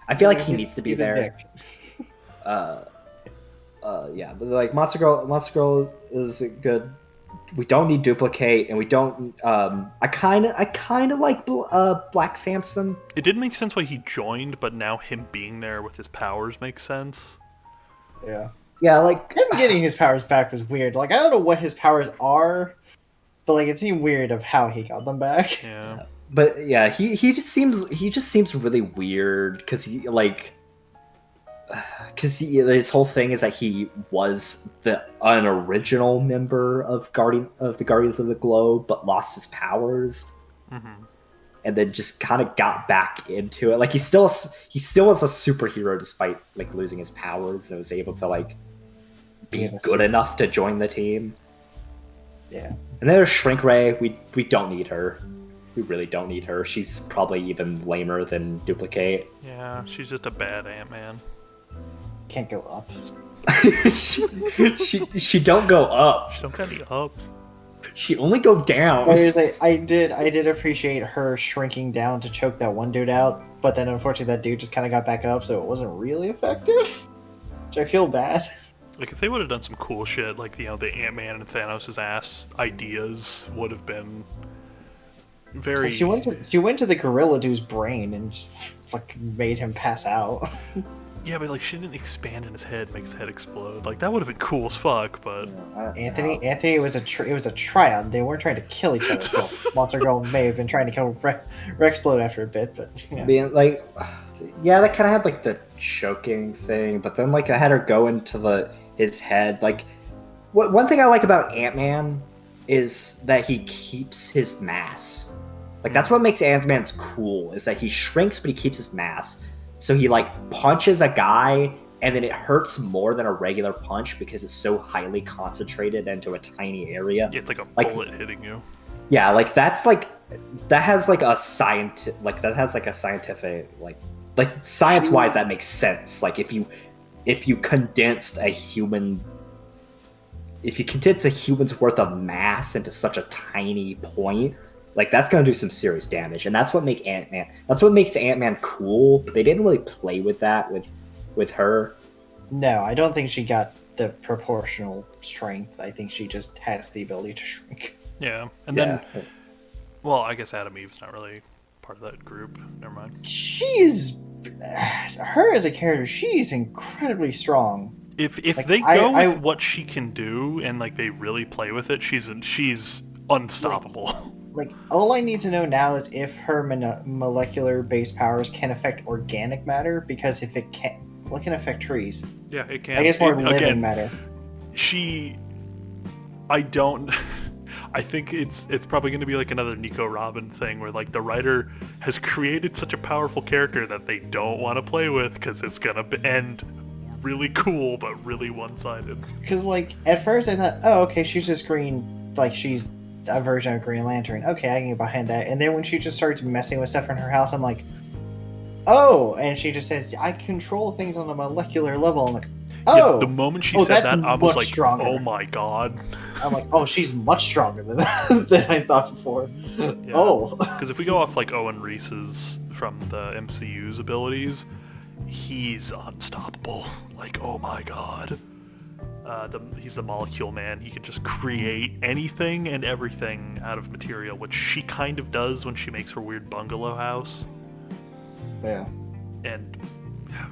I feel like he needs to be there. Yeah, but like Monster Girl is good. We don't need Duplicate, and we don't. I kind of like Black Samson. It didn't make sense why he joined, but now him being there with his powers makes sense. Yeah, like him getting his powers back was weird. Like I don't know what his powers are, but like it seemed weird of how he got them back. Yeah. But yeah, he just seems really weird because his whole thing is that he was an original member of the Guardians of the Globe, but lost his powers, and then just kind of got back into it. Like he still was a superhero despite like losing his powers, and was able to like be good enough to join the team. Yeah. And then there's Shrink Ray. We don't need her. We really don't need her. She's probably even lamer than Duplicate. Yeah, she's just a bad Ant-Man. Can't go up. she don't go up. She don't got any ups. She only go down. I did appreciate her shrinking down to choke that one dude out, but then unfortunately that dude just kind of got back up, so it wasn't really effective. Which I feel bad. Like if they would have done some cool shit, like the Ant-Man and Thanos' ass ideas would have been very. Like she went to the gorilla dude's brain and just, like made him pass out. Yeah, but like she didn't expand in his head, make his head explode. Like that would have been cool as fuck. But Anthony was it was a tryout. They weren't trying to kill each other. Well, Monster Girl may have been trying to kill Rexplode after a bit, but yeah. Being like, yeah, that kind of had like the choking thing, but then like I had her go into his head. Like, one thing I like about Ant-Man is that he keeps his mass. Like that's what makes Ant-Man's cool, is that he shrinks but he keeps his mass. So he like punches a guy and then it hurts more than a regular punch because it's so highly concentrated into a tiny area. Yeah, it's like a bullet hitting you. Yeah, like that has a scientific like science-wise that makes sense. Like if you condense a human's worth of mass into such a tiny point, like that's gonna do some serious damage, and that's what makes Ant-Man cool. But they didn't really play with that with her. No, I don't think she got the proportional strength. I think she just has the ability to shrink. Yeah, and then, well, I guess Adam Eve's not really part of that group. Never mind. Her as a character, she's incredibly strong. If they go with what she can do and like they really play with it, she's unstoppable. Like, all I need to know now is if her molecular-based powers can affect organic matter, because if it can, well, it can affect trees. Yeah, it can. I guess more living matter. I don't. I think it's probably going to be like another Nico Robin thing where like the writer has created such a powerful character that they don't want to play with because it's going to end really cool but really one-sided. Because like at first I thought, oh okay, she's just green, like she's a version of Green Lantern. Okay, I can get behind that. And then when she just starts messing with stuff in her house, I'm like, oh, and she just says, I control things on a molecular level. I'm like, oh. Yeah, the moment she said that, I was like, stronger. Oh my god. I'm like, oh, she's much stronger than than I thought before. Yeah. Oh. Because if we go off like Owen Reese's from the MCU's abilities, he's unstoppable. Like, oh my god. He's the molecule man. He can just create anything and everything out of material, which she kind of does when she makes her weird bungalow house. Yeah. And,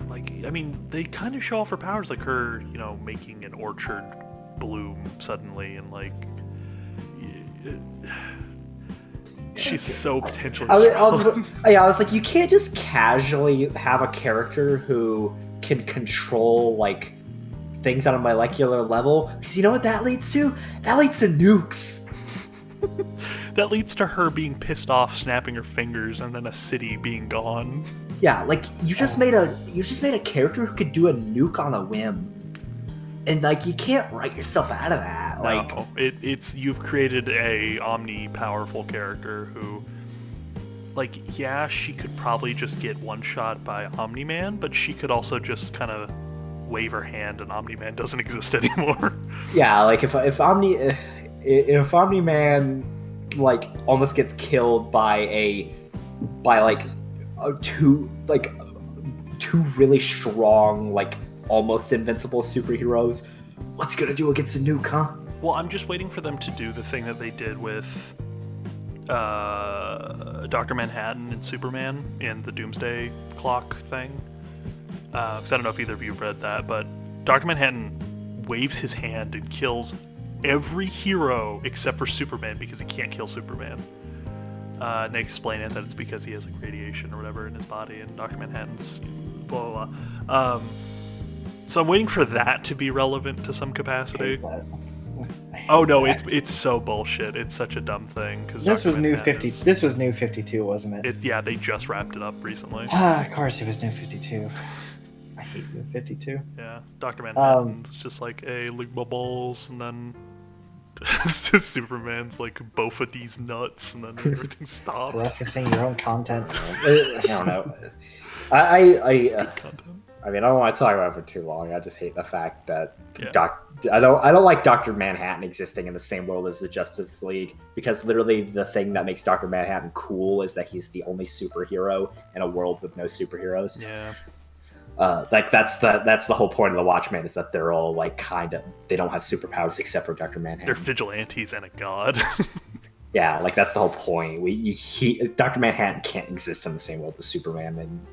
like, I mean, they kind of show off her powers, like her, you know, making an orchard bloom suddenly, and, like, she's so potentially strong. I was like, you can't just casually have a character who can control, like, things on a molecular level, because you know what that leads to? That leads to nukes. That leads to her being pissed off, snapping her fingers, and then a city being gone. Yeah, like you just made a character who could do a nuke on a whim, and like you can't write yourself out of that. No, like it's you've created a omni-powerful character who, like, yeah, she could probably just get one shot by Omni-Man, but she could also just kind of wave her hand and Omni-Man doesn't exist anymore. Yeah, like if Omni-Man like almost gets killed by two really strong, like almost invincible superheroes, what's he gonna do against a nuke, huh? Well, I'm just waiting for them to do the thing that they did with Dr. Manhattan and Superman in the Doomsday Clock thing. Because I don't know if either of you have read that, but Dr. Manhattan waves his hand and kills every hero except for Superman because he can't kill Superman. And they explain it that it's because he has like radiation or whatever in his body, and Dr. Manhattan's blah blah blah. So I'm waiting for that to be relevant to some capacity. Oh no, it's so bullshit. It's such a dumb thing because this was New 50. This was New 52, wasn't it? Yeah, they just wrapped it up recently. Of course it was New 52. I hate New 52. Yeah, Dr. Manhattan was just like, hey, lick my balls, and then Superman's like, both of these nuts, and then everything stopped. Referencing your own content. I don't know. I mean, I don't want to talk about it for too long. I just hate the fact that I don't like Dr. Manhattan existing in the same world as the Justice League, because literally the thing that makes Dr. Manhattan cool is that he's the only superhero in a world with no superheroes. Yeah. Like that's the whole point of the Watchmen, is that they're all like they don't have superpowers except for Dr. Manhattan. They're vigilantes and a god. Yeah, like that's the whole point. Dr. Manhattan can't exist in the same world as Superman, and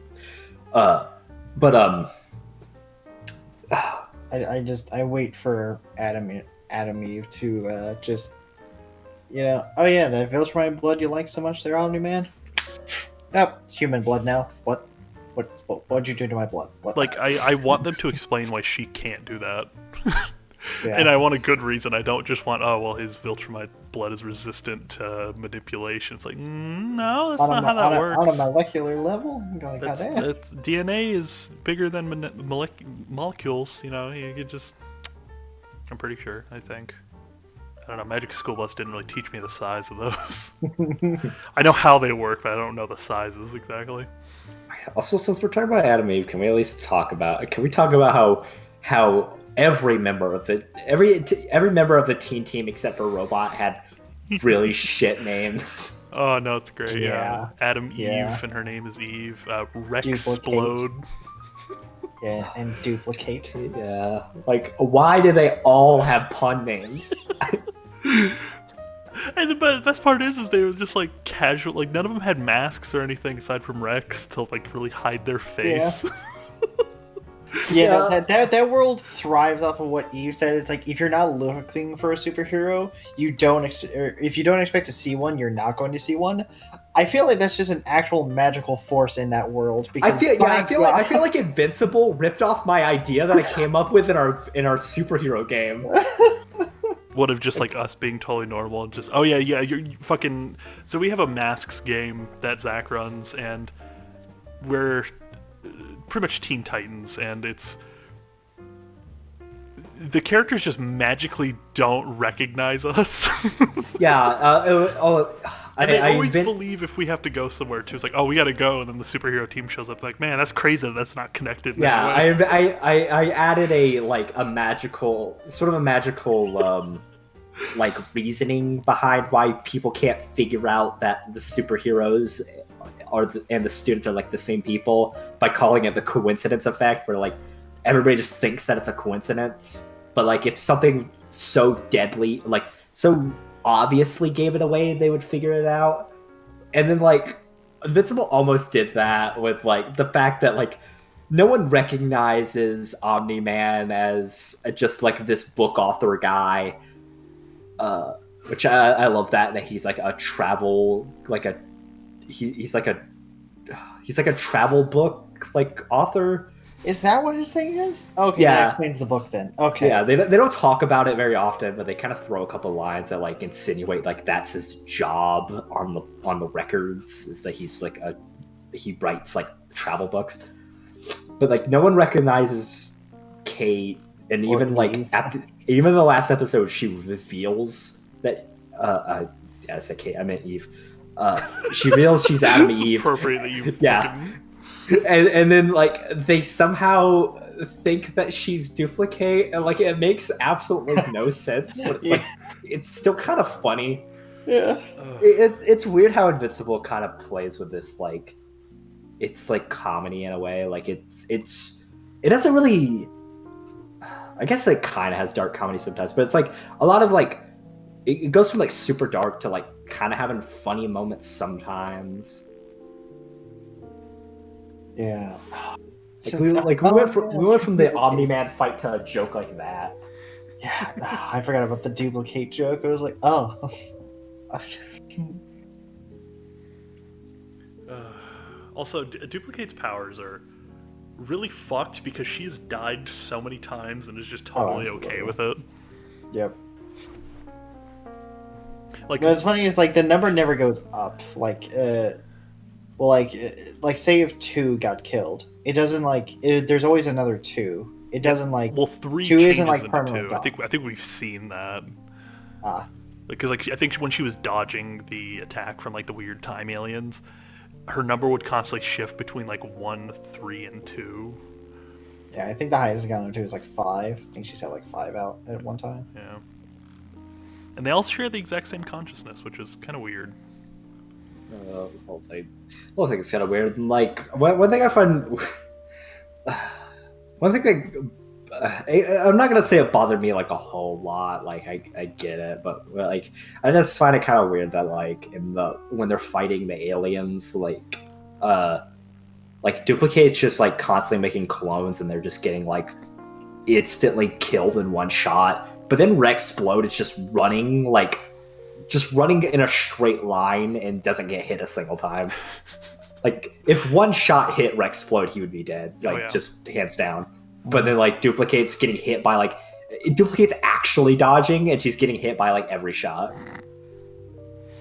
I wait for Adam Eve to just, you know, oh yeah, that Viltrumite blood you like so much there, Omni-Man? Yep, it's human blood now. What'd you do to my blood? What? Like, I want them to explain why she can't do that. Yeah. And I want a good reason. I don't just want, oh, well, his Viltrumite blood is resistant to manipulation. It's like, no, that's not how that works. On a molecular level? Like, that's DNA is bigger than molecules, you know, you could just... I'm pretty sure, I think. I don't know, Magic School Bus didn't really teach me the size of those. I know how they work, but I don't know the sizes exactly. Also, since we're talking about Adam Eve, can we at least talk about how every member of the teen team except for Robot had really shit names. Oh no, it's great. Yeah. Adam Eve, Yeah. and her name is Eve. Rexplode. Yeah, and Duplicate. Yeah, like why do they all have pun names? And the best part is they were just like casual. Like none of them had masks or anything aside from Rex to like really hide their face. Yeah, that world thrives off of what Eve said. It's like if you're not looking for a superhero, if you don't expect to see one, you're not going to see one. I feel like that's just an actual magical force in that world. I Because feel like Invincible ripped off my idea that I came up with in our superhero game. What of just like us being totally normal and just, oh yeah, you're fucking. So we have a masks game that Zach runs, and we're pretty much Teen Titans, and it's the characters just magically don't recognize us. Yeah. And they always believe if we have to go somewhere too, it's like, oh, we gotta go, and then the superhero team shows up, like, man, that's crazy. That's not connected. Yeah, I added a magical like reasoning behind why people can't figure out that the superheroes and the students are like the same people by calling it the coincidence effect, where like everybody just thinks that it's a coincidence, but like if something so deadly, like so obviously gave it away, they would figure it out. And then like Invincible almost did that with like the fact that like no one recognizes Omni-Man as just like this book author guy, which I love that he's like a travel he's like a travel book like author. Is that what his thing is? Okay, Yeah. that explains the book then. Okay. Yeah, they don't talk about it very often, but they kind of throw a couple lines that like insinuate like that's his job on the records, is that he's like he writes like travel books. But like no one recognizes Kate, and even like even the last episode she reveals that I said Kate, I meant Eve. She reveals she's Adam and Eve. Appropriate that you yeah. And then like they somehow think that she's duplicate, and like it makes absolutely no sense, but it's like it's still kind of funny. Yeah. It's weird how Invincible kind of plays with this, like it's like comedy in a way. Like it doesn't really, I guess it kind of has dark comedy sometimes, but it's like a lot of like it goes from like super dark to like kind of having funny moments sometimes. Yeah. We went from the Omni-Man fight to a joke like that. Yeah, I forgot about the duplicate joke. I was like, oh. Also, Duplicate's powers are really fucked because she has died so many times and is just totally okay with it. Yep. Like, what's funny is like the number never goes up. Like, say if 2 got killed, it doesn't there's always another 2. It doesn't like 3 2 isn't changes like into 2. permanent. I think we've seen that. Because I think when she was dodging the attack from like the weird time aliens, her number would constantly shift between like 1, 3, and 2. Yeah, I think the highest got to is like 5. I think she's had like 5 out at one time. Yeah. And they all share the exact same consciousness, which is kind of weird. The whole thing is kind of weird. Like one thing I find, one thing that I'm not gonna say it bothered me like a whole lot. Like I get it, but like I just find it kind of weird that like when they're fighting the aliens, like Duplicate's just like constantly making clones, and they're just getting like instantly killed in one shot. But then Rexplode is just running in a straight line and doesn't get hit a single time. Like, if one shot hit Rexplode, he would be dead. Just hands down. But then, like, Duplicate's getting hit by, like... Duplicate's actually dodging, and she's getting hit by, like, every shot.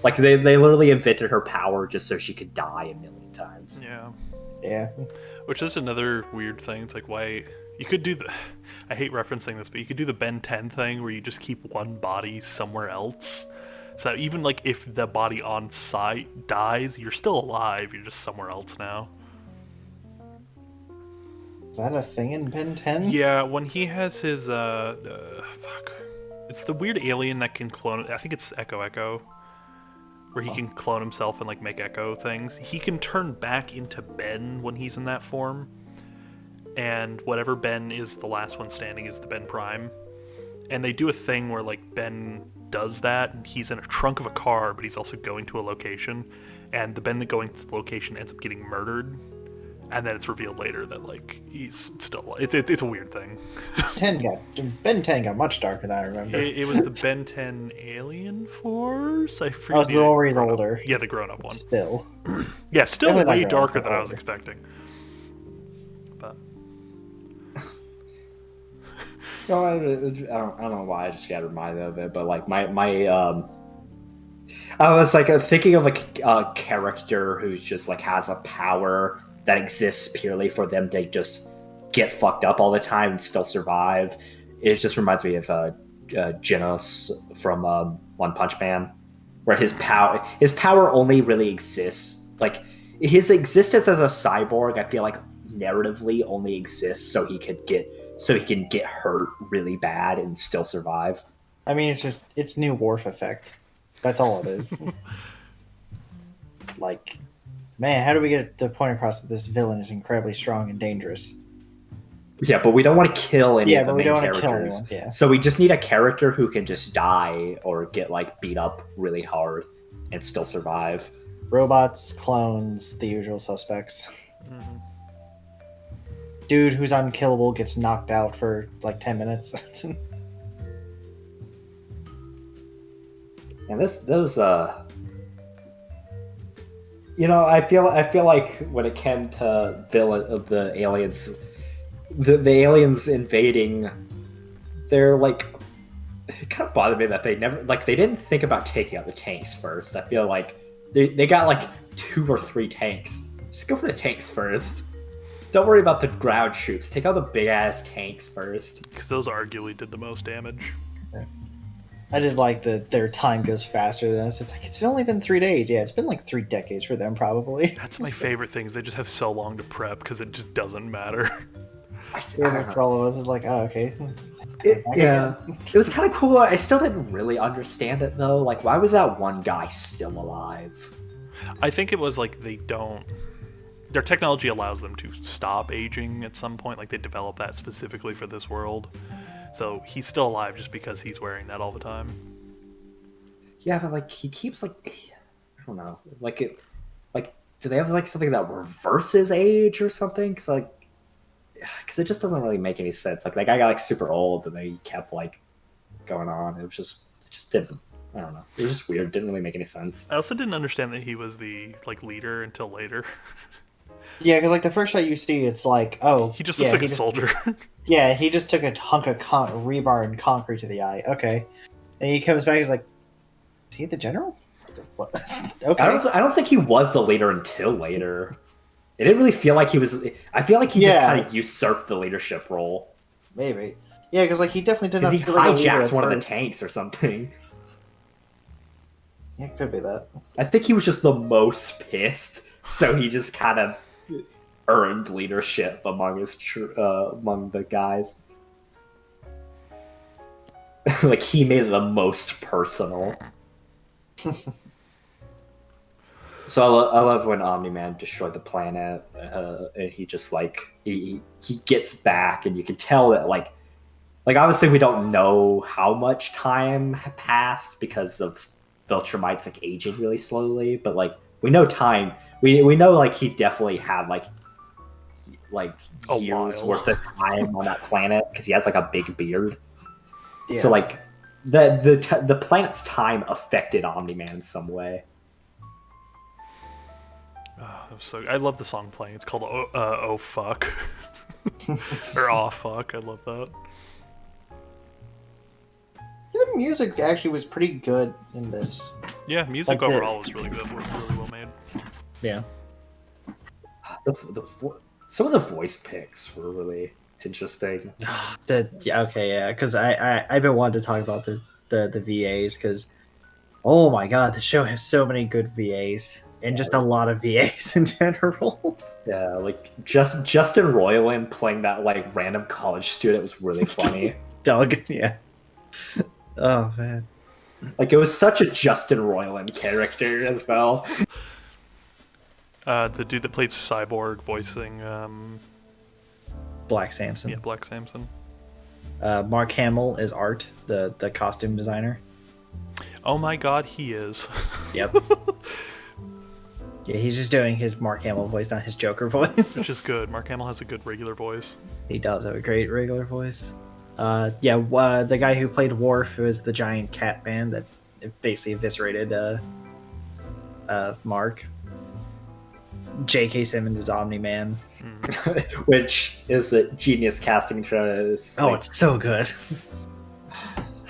Like, they literally invented her power just so she could die a million times. Yeah. Yeah. Which is another weird thing. It's like, why... You could do the... I hate referencing this, but you could do the Ben 10 thing where you just keep one body somewhere else. So that even like if the body on site dies, you're still alive, you're just somewhere else now. Is that a thing in Ben 10? Yeah, when he has his it's the weird alien that can clone, I think it's Echo, where he can clone himself and like make Echo things. He can turn back into Ben when he's in that form. And whatever Ben is the last one standing is the Ben Prime. And they do a thing where like Ben does that, and he's in a trunk of a car, but he's also going to a location, and the Ben that going to the location ends up getting murdered, and then it's revealed later that like he's still. It's a weird thing. Ben 10 got much darker than I remember. It was the Ben 10 Alien Force. I That forget was the one where he's grown-up- older. Yeah, the grown-up one. Still. Yeah, still Definitely way not grown-up, darker but than I was older. expecting. But No, I don't know why I just got reminded of it, but like my I was like thinking of a character who's just like has a power that exists purely for them to just get fucked up all the time and still survive. It just reminds me of Genos from One Punch Man, where his power only really exists like his existence as a cyborg. I feel like narratively only exists so he can get hurt really bad and still survive. I mean, it's New Worf effect. That's all it is. Like, man, how do we get the point across that this villain is incredibly strong and dangerous? Yeah, but we don't want to kill any of the but we main don't want to kill characters. anyone. Yeah. So we just need a character who can just die or get like beat up really hard and still survive. Robots, clones, the usual suspects. mhm. Dude who's unkillable gets knocked out for like 10 minutes. And those I feel like when it came to villain of the aliens, the aliens invading, they're like, it kind of bothered me that they didn't think about taking out the tanks first. I feel like they got like 2 or 3 tanks. Just go for the tanks first. Don't worry about the ground troops. Take out the big ass tanks first. Because those arguably did the most damage. I did like that their time goes faster than us. It's like, it's only been 3 days. Yeah, it's been like 3 decades for them, probably. That's my favorite thing. Is they just have so long to prep because it just doesn't matter. Yeah, for all of us, it's like, oh, okay. Yeah, it was kind of cool. I still didn't really understand it though. Like, why was that one guy still alive? I think it was like their technology allows them to stop aging at some point. Like they developed that specifically for this world. So he's still alive just because he's wearing that all the time. Yeah, but like he keeps like, I don't know, like it, like do they have like something that reverses age or something? Because it just doesn't really make any sense. Like that guy got like super old and they kept like going on. It just didn't. I don't know. It was just weird. It didn't really make any sense. I also didn't understand that he was the like leader until later. Yeah, because like the first shot you see, it's like, oh, He just looks like a soldier. Yeah, he just took a hunk of rebar and concrete to the eye. Okay, and he comes back. He's like, "Is he the general?" What? Okay. I don't think he was the leader until later. It didn't really feel like he was. I feel like he just Yeah. kind of usurped the leadership role Maybe. Yeah, because like he definitely did because not he feel like a leader hijacks at one of the first. tanks or something. Yeah, it could be that. I think he was just the most pissed, so he just kind of earned leadership among among the guys. Like he made it the most personal. So I love when Omni-Man destroyed the planet, and he just like he gets back, and you can tell that like obviously we don't know how much time passed because of Viltrumites like aging really slowly, but like we know time. We know like he definitely had like A years while. worth of time on that planet because he has like a big beard. Yeah. So like the planet's time affected Omni-Man in some way. Oh, that was so. I love the song playing. It's called "Oh Fuck" or "Aw Fuck." I love that. The music actually was pretty good in this. Yeah, music Like the- overall was really good. Really well made. Yeah. Some of the voice picks were really interesting. Because I've been wanting to talk about the VAs because, oh my god, the show has so many good VAs and just a lot of VAs in general. Yeah, like Justin Roiland playing that like random college student was really funny. Doug, yeah. Oh man. Like it was such a Justin Roiland character as well. The dude that played Cyborg voicing, Black Samson. yeah, Black Samson. Mark Hamill is Art, the costume designer. Oh my god, he is. Yep. Yeah, he's just doing his Mark Hamill voice, not his Joker voice. which is good. Mark Hamill has a good regular voice. He does have a great regular voice. The guy who played Worf was the giant cat man that basically eviscerated Mark. J.K. Simmons is Omni-Man. Which is a genius casting choice. Oh, it's so good.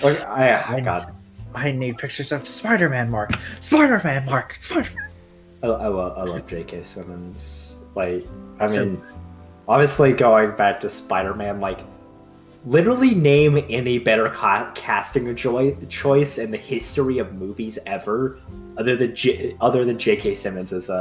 Like, I need pictures of Spider-Man Mark. Spider-Man Mark. Spider-Man. I love J.K. Simmons. Like, I So- mean, obviously going back to Spider-Man, like, literally name any better casting choice in the history of movies ever, other than J.K. Simmons as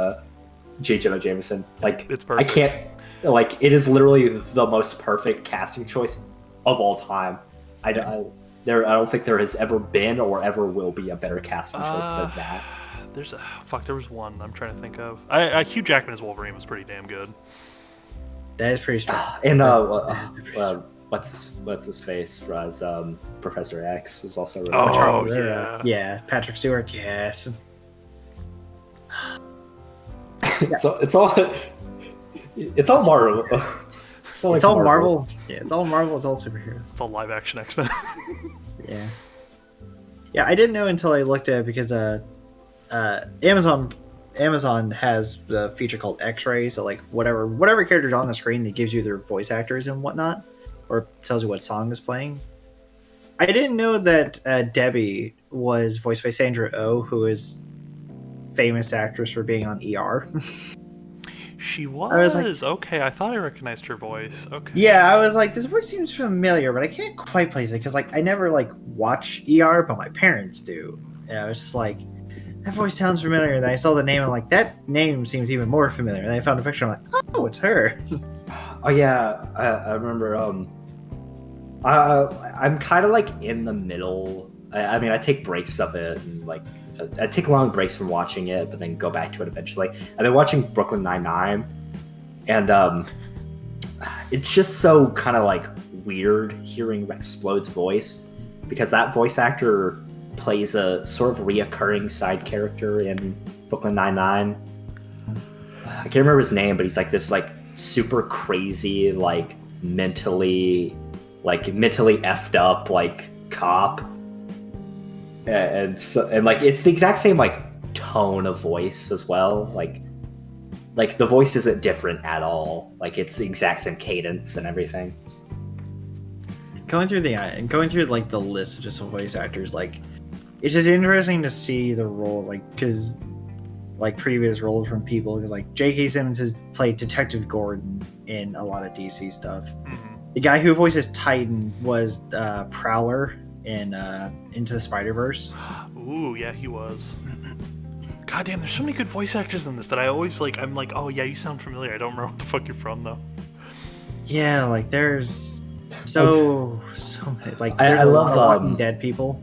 J. Jonah Jameson. Like, It's I perfect. can't. Like, it is literally the most perfect casting choice of all time. I don't think there has ever been or ever will be a better casting choice than that. There was one I'm trying to think of. Hugh Jackman as Wolverine was pretty damn good. That is pretty strong. And what's his face as Professor X is also really good. Oh, Yeah. Yeah, Patrick Stewart, yes. So it's all Marvel. It's all Marvel. Yeah, it's all Marvel, it's all superheroes. It's all live action X-Men. Yeah. Yeah, I didn't know until I looked at it because Amazon has the feature called X-Ray, so like whatever character's on the screen, it gives you their voice actors and whatnot, or tells you what song is playing. I didn't know that Debbie was voiced by Sandra Oh, who is famous actress for being on ER. She was like- okay. I thought I recognized her voice. Okay. Yeah, I was like, this voice seems familiar, but I can't quite place it because like I never like watch ER, but my parents do, and I was just like, that voice sounds familiar. And then I saw the name, and I'm like, that name seems even more familiar. And I found a picture, I'm like, oh, it's her. Oh yeah, I remember. I'm kind of like in the middle. I mean, I take breaks of it, and like I take long breaks from watching it, but then go back to it eventually. I've been watching Brooklyn Nine-Nine, and it's just so kind of like weird hearing Rex Splod's voice, because that voice actor plays a sort of reoccurring side character in Brooklyn Nine-Nine. I can't remember his name, but he's like this like super crazy, like mentally effed up like cop. And like it's the exact same like tone of voice as well. Like the voice isn't different at all. Like it's the exact same cadence and everything. Going through like the list of just voice actors, like it's just interesting to see the roles, like because like previous roles from people, because like J.K. Simmons has played Detective Gordon in a lot of DC stuff. Mhm. The guy who voices Titan was Prowler in Into the Spider-Verse. Ooh, yeah, he was. God damn, there's so many good voice actors in this that I always like. I'm like, oh yeah, you sound familiar. I don't remember what the fuck you're from though. Yeah, like there's so many. Like I there's a love, lot of Walking Dead people.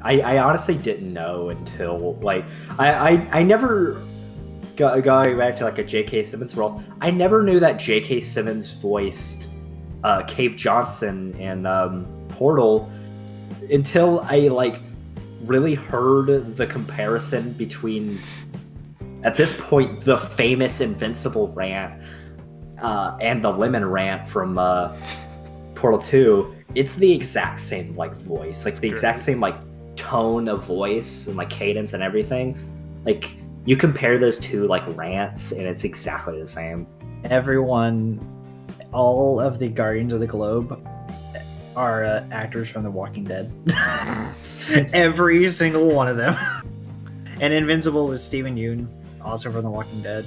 I honestly didn't know until like I never going back to like a J.K. Simmons role. I never knew that J.K. Simmons voiced Cave Johnson in Portal until I like really heard the comparison between, at this point, the famous Invincible rant and the Lemon rant from Portal 2. It's the exact same like voice, like the exact same like tone of voice and like cadence and everything. Like you compare those two like rants and it's exactly the same. Everyone, all of the Guardians of the Globe are actors from The Walking Dead. Every single one of them. And Invincible is Stephen Yeun, also from The Walking Dead.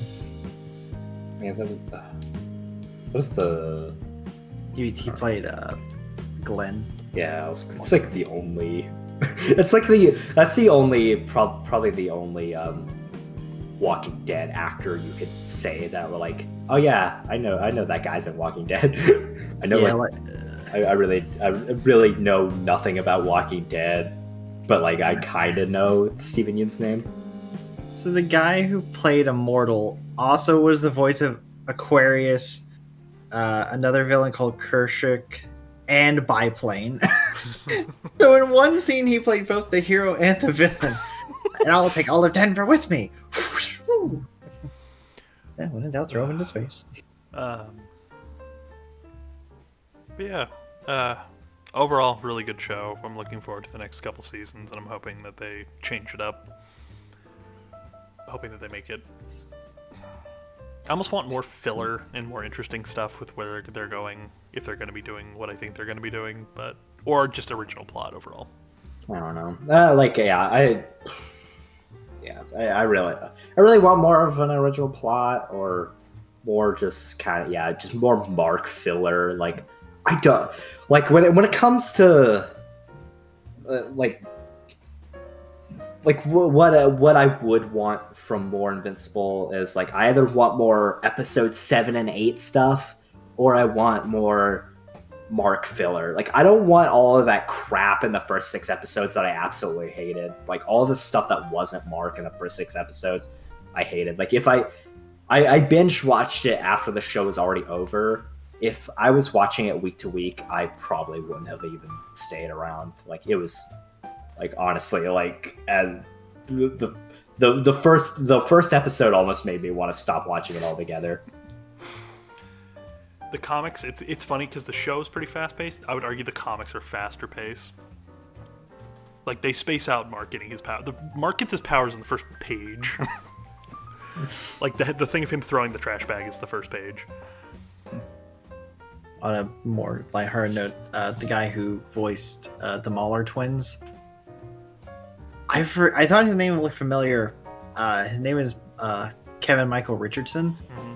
Yeah, that was the He played Glenn. yeah. It's like the only. It's like that's the only probably the only Walking Dead actor you could say that were like, oh yeah, I know that guy's in Walking Dead. I know, Yeah, like, I really know nothing about Walking Dead, but like I kind of know Stephen Yeun's name. So the guy who played Immortal also was the voice of Aquarius, another villain called Kershuk, and Biplane. So in one scene he played both the hero and the villain. And I'll take all of Denver with me. Yeah, when in doubt, throw him into space. But yeah, overall, really good show. I'm looking forward to the next couple seasons, and I'm hoping that they change it up. Hoping that they make it... I almost want more filler and more interesting stuff with where they're going, if they're going to be doing what I think they're going to be doing, but... Or just original plot overall. I don't know. I really want more of an original plot, or more just kind of just more Mark filler. Like I don't like when it comes to what I would want from more Invincible is like I either want more episode 7 and 8 stuff, or I want more Mark filler. Like I don't want all of that crap in the first 6 episodes that I absolutely hated. Like all the stuff that wasn't Mark in the first 6 episodes, I hated. Like if I binge watched it after the show was already over. If I was watching it week to week, I probably wouldn't have even stayed around. Like it was, like honestly, like as the first episode almost made me want to stop watching it altogether. The comics, it's funny because the show is pretty fast-paced. I would argue the comics are faster-paced. Like, they space out Mark getting his power. Mark gets his powers in the first page. Like, the thing of him throwing the trash bag is the first page. On a more lighthearted note, the guy who voiced the Mahler twins, I thought his name looked familiar. His name is Kevin Michael Richardson. Mm-hmm.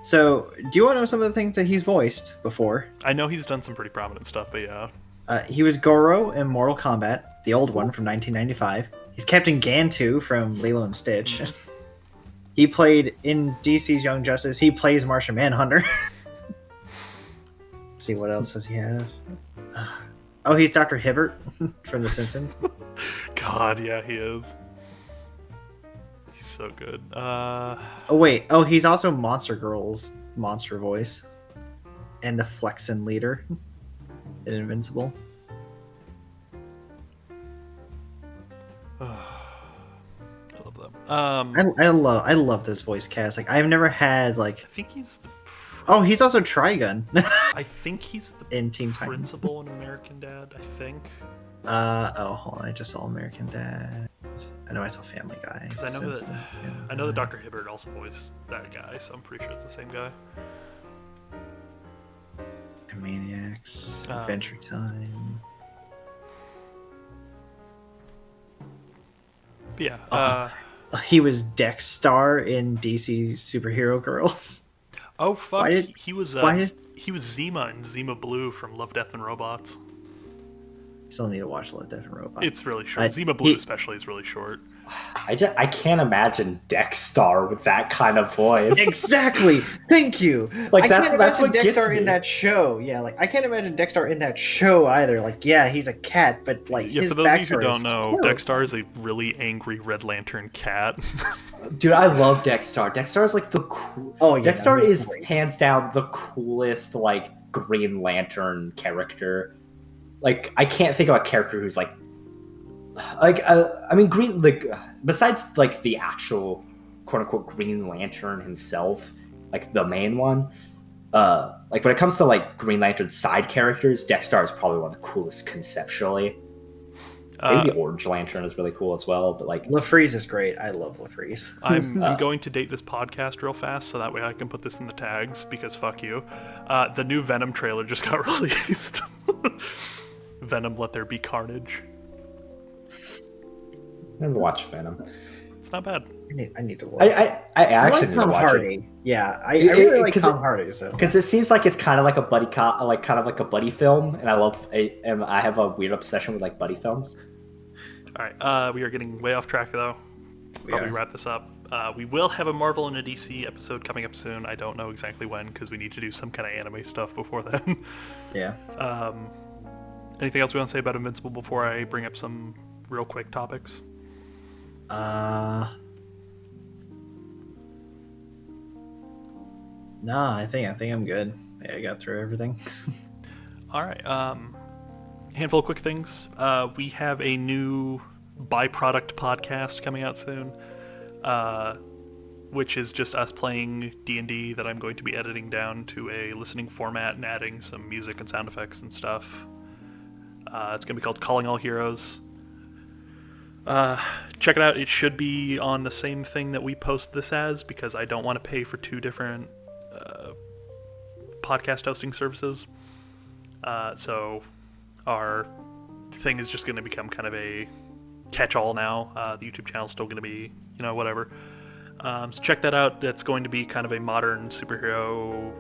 So, do you want to know some of the things that he's voiced before? I know he's done some pretty prominent stuff, but yeah. He was Goro in Mortal Kombat, the old one from 1995. He's Captain Gantu from Lilo and Stitch. He played in DC's Young Justice. He plays Martian Manhunter. Let's see, what else does he have? Oh, he's Dr. Hibbert from The Simpsons. God, yeah, he is. He's so good. Oh, wait. Oh, he's also Monster Girl's monster voice. And the Flexen leader in Invincible. I love them. I love this voice cast. Like, I've never had, like... I think he's the... Oh, he's also Trigun. I think he's the in Teen Titans. principal in American Dad, I think. Oh, hold on. I just saw American Dad. I know I saw Family Guy. Because I know Simpsons, I know that Dr. Hibbert also voiced that guy, so I'm pretty sure it's the same guy. Maniacs, Adventure Time. But yeah. He was Dexstar in DC Superhero Girls. Oh fuck! He was he was Zima in Zima Blue from Love, Death, and Robots. Still need to watch Love, Death, and Robots. It's really short. Zima Blue especially is really short. I can't imagine Dexstar with that kind of voice. Exactly. Thank you. Like that's what gets Dexstar me. in that show. Yeah, like I can't imagine Dexstar in that show either. Like, yeah, he's a cat, but like Yeah, his for those of you who backstory don't is know, horrible. Dexstar is a really angry Red Lantern cat. Dude, I love Dexstar. Dexstar is like the cool. Oh, yeah, Dexstar he's is great. hands down the coolest like Green Lantern character. Like I can't think of a character who's like I mean Green besides like the actual quote unquote Green Lantern himself, like the main one. Like when it comes to like Green Lantern side characters, Dexstar is probably one of the coolest conceptually. Maybe the Orange Lantern is really cool as well, but like LaFreeze is great. I love LaFreeze. I'm going to date this podcast real fast so that way I can put this in the tags because fuck you. The new Venom trailer just got released. Venom, Let There Be Carnage. Never watched Venom. It's not bad. I need to watch. I actually like need to Tom watch Hardy. it. Yeah, I really like 'cause Tom Hardy. So because it seems like it's kind of like a buddy kind of like a buddy film, and I have a weird obsession with like buddy films. All right, we are getting way off track though. Probably wrap this up. We will have a Marvel and a DC episode coming up soon. I don't know exactly when because we need to do some kind of anime stuff before then. yeah. Anything else we want to say about Invincible before I bring up some real quick topics? No, I think I'm good. Yeah, I got through everything. All right. Handful of quick things. We have a new byproduct podcast coming out soon. which is just us playing D&D that I'm going to be editing down to a listening format and adding some music and sound effects and stuff. It's going to be called Calling All Heroes. Check it out. It should be on the same thing that we post this as, because I don't want to pay for 2 different podcast hosting services. So our thing is just going to become kind of a catch-all now. The YouTube channel is still going to be, whatever. So check that out. That's going to be kind of a modern superhero,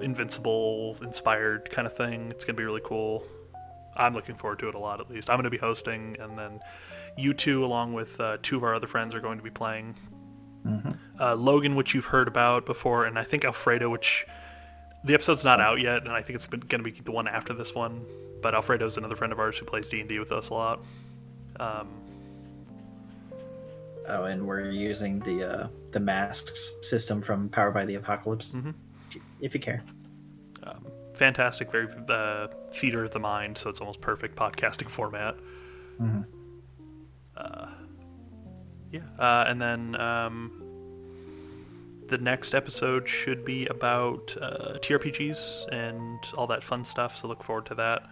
Invincible inspired kind of thing. It's going to be really cool. I'm looking forward to it a lot, at least. I'm going to be hosting, and then you two, along with 2 of our other friends, are going to be playing. Logan, which you've heard about before, and I think Alfredo, which the episode's not out yet, and I think it's going to be the one after this one. But Alfredo's another friend of ours who plays D&D with us a lot. And we're using the masks system from Powered by the Apocalypse, if you care. Fantastic, very theater of the mind, so it's almost perfect podcasting format. And then the next episode should be about TRPGs and all that fun stuff, so look forward to that.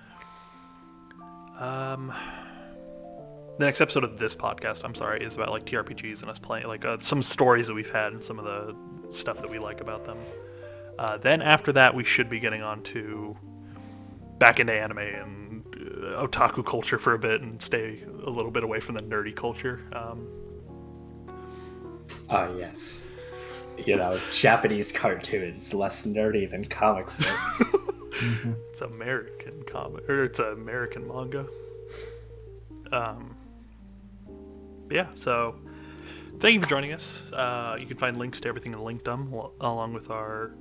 The next episode of this podcast, is about like TRPGs and us playing like some stories that we've had and some of the stuff that we like about them. Then after that, we should be getting on to back into anime and otaku culture for a bit and stay a little bit away from the nerdy culture. Yes. Japanese cartoons, less nerdy than comic books. It's American comic, or it's American manga. Yeah, so thank you for joining us. You can find links to everything in Linkdom, along with our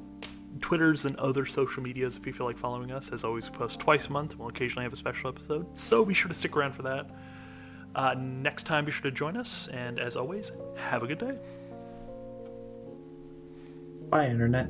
Twitters and other social medias if you feel like following us. As always, we post twice a month. We'll occasionally have a special episode, so be sure to stick around for that. Next time, be sure to join us, and as always, have a good day. Bye, Internet.